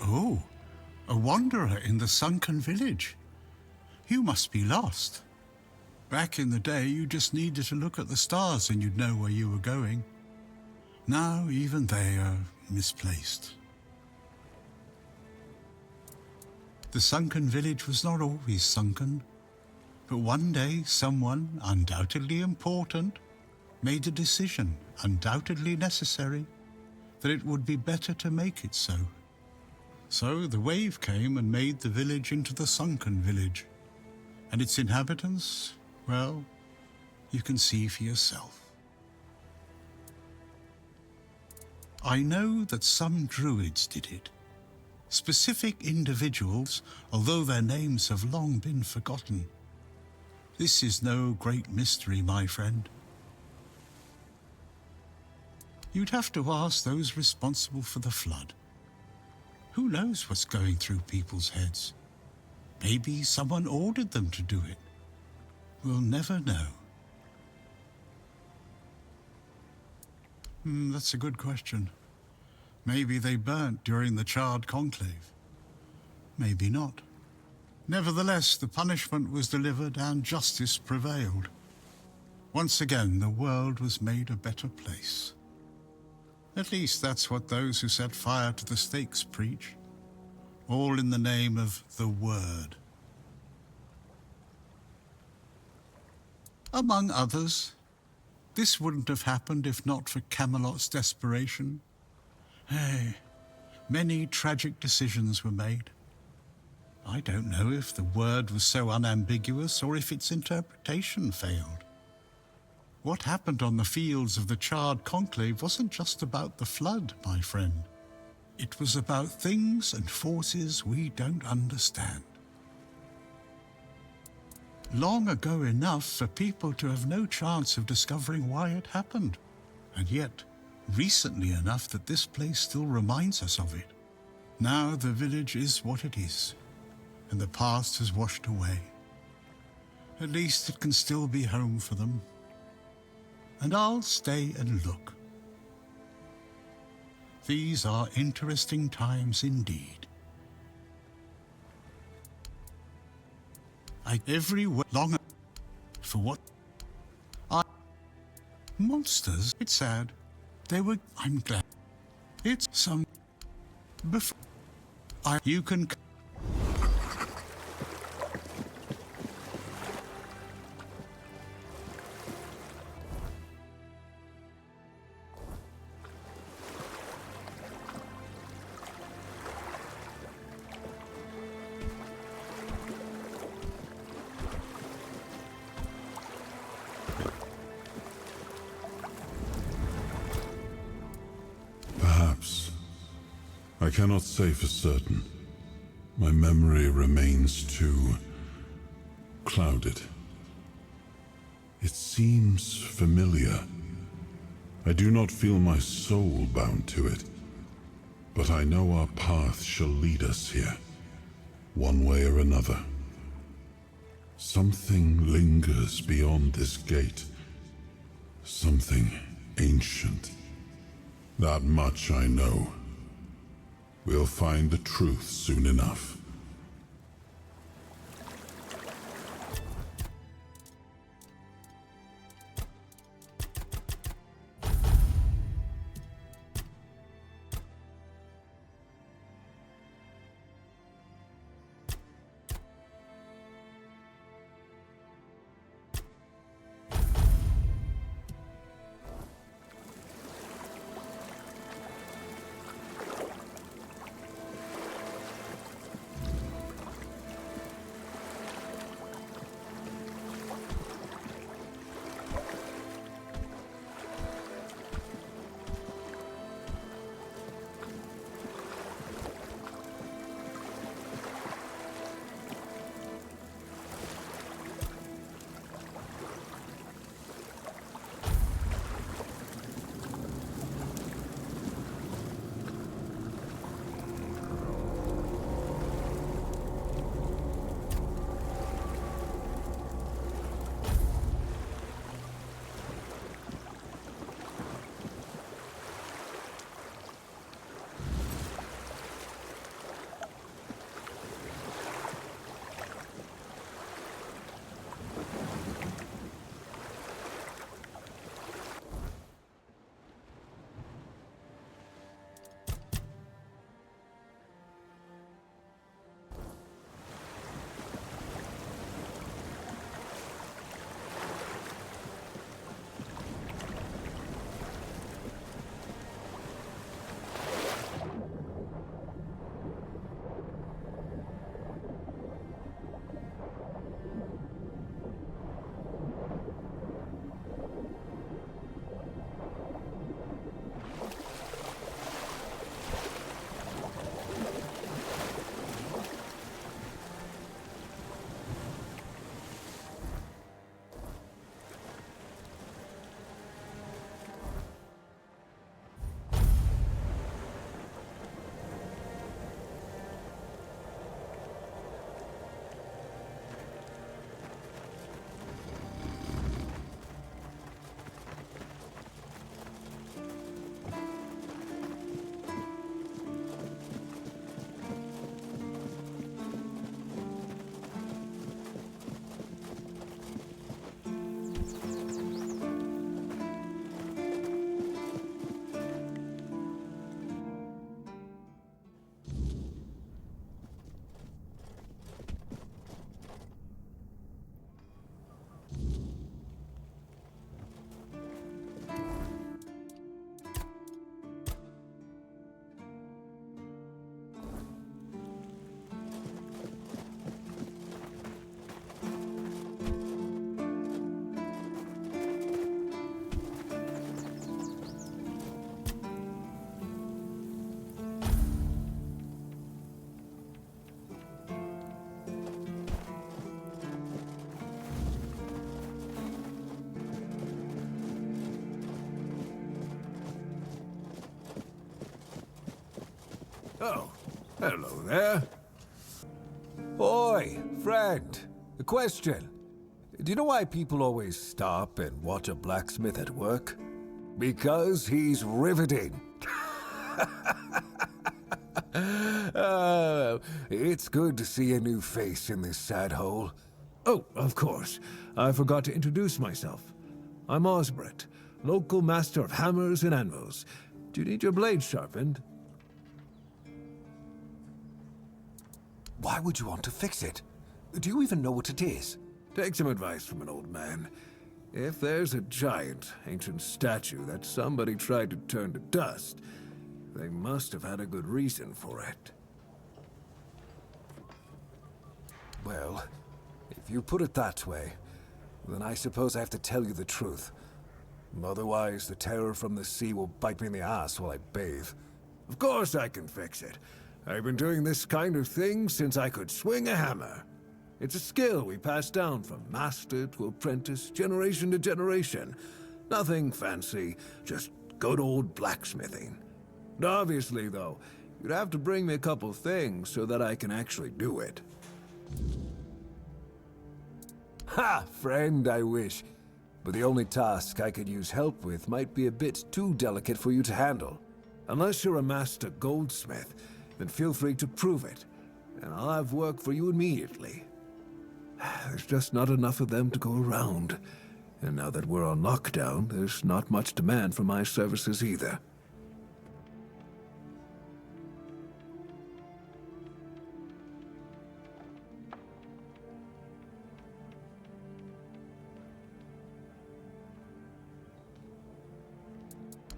Oh, a wanderer in the sunken village. You must be lost. Back in the day, you just needed to look at the stars and you'd know where you were going. Now, even they are misplaced. The sunken village was not always sunken, but one day someone, undoubtedly important, made a decision, undoubtedly necessary, that it would be better to make it so. So the wave came and made the village into the sunken village, and its inhabitants, well, you can see for yourself. I know that some druids did it. Specific individuals, although their names have long been forgotten. This is no great mystery, my friend. You'd have to ask those responsible for the flood. Who knows what's going through people's heads? Maybe someone ordered them to do it. We'll never know. That's a good question. Maybe they burnt during the charred conclave. Maybe not. Nevertheless, the punishment was delivered and justice prevailed. Once again, the world was made a better place. At least that's what those who set fire to the stakes preach. All in the name of the Word. Among others, this wouldn't have happened if not for Camelot's desperation. Hey, many tragic decisions were made. I don't know if the Word was so unambiguous or if its interpretation failed. What happened on the fields of the charred conclave wasn't just about the flood, my friend. It was about things and forces we don't understand. Long ago enough for people to have no chance of discovering why it happened, and yet recently enough that this place still reminds us of it. Now the village is what it is, and the past has washed away. At least it can still be home for them. And I'll stay and look. These are interesting times indeed. Long for what? Monsters? It's sad. I'm glad. It's some... Before... You can... Perhaps. I cannot say for certain. My memory remains too clouded. It seems familiar. I do not feel my soul bound to it, but I know our path shall lead us here, one way or another. Something lingers beyond this gate, something ancient. That much I know. We'll find the truth soon enough. Oh, hello there. Oi, friend. A question. Do you know why people always stop and watch a blacksmith at work? Because he's riveting. It's good to see a new face in this sad hole. Oh, of course. I forgot to introduce myself. I'm Osbert, local master of hammers and anvils. Do you need your blade sharpened? Why would you want to fix it? Do you even know what it is? Take some advice from an old man. If there's a giant, ancient statue that somebody tried to turn to dust, they must have had a good reason for it. Well, if you put it that way, then I suppose I have to tell you the truth. Otherwise, the terror from the sea will bite me in the ass while I bathe. Of course I can fix it. I've been doing this kind of thing since I could swing a hammer. It's a skill we pass down from master to apprentice, generation to generation. Nothing fancy, just good old blacksmithing. Obviously, though, you'd have to bring me a couple things so that I can actually do it. Ha! Friend, I wish. But the only task I could use help with might be a bit too delicate for you to handle. Unless you're a master goldsmith, then feel free to prove it, and I'll have work for you immediately. There's just not enough of them to go around. And now that we're on lockdown, there's not much demand for my services either.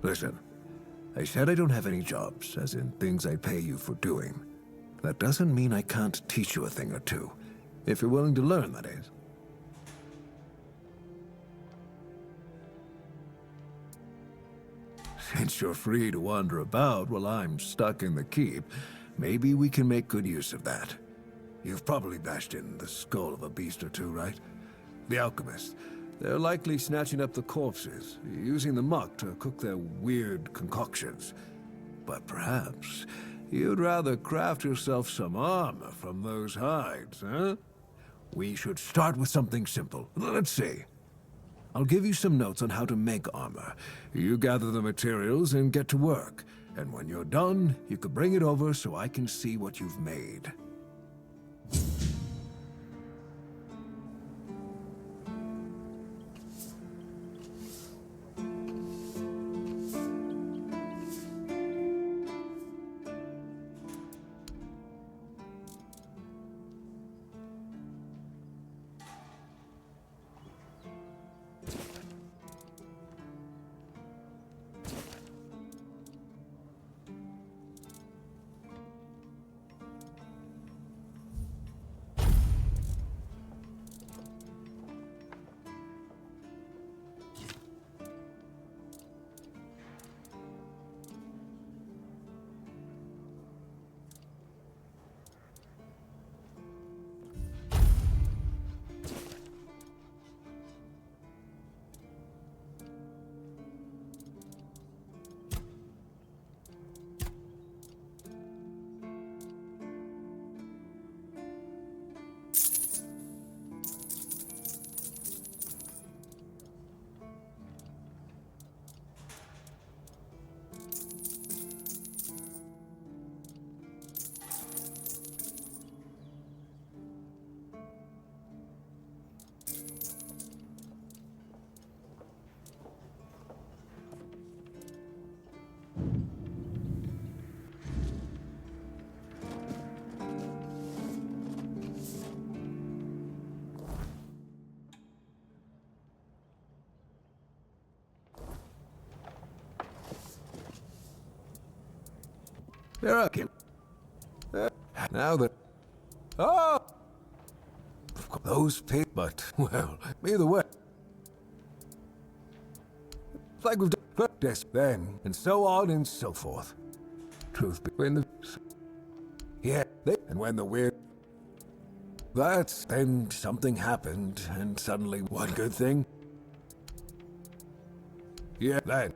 Listen, I said I don't have any jobs, as in things I pay you for doing. That doesn't mean I can't teach you a thing or two. If you're willing to learn, that is. Since you're free to wander about while I'm stuck in the keep, maybe we can make good use of that. You've probably bashed in the skull of a beast or two, right? The alchemists. They're likely snatching up the corpses, using the muck to cook their weird concoctions. But perhaps you'd rather craft yourself some armor from those hides, huh? We should start with something simple. Let's see. I'll give you some notes on how to make armor. You gather the materials and get to work. And when you're done, you could bring it over so I can see what you've made. There I can. Now that... Oh! Those pigs, but, well, either way. It's like we've done this, then, and so on and so forth. Truth be when the... Yeah, and when the weird... That's... Then something happened, and suddenly one good thing... Yeah, then...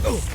Oh!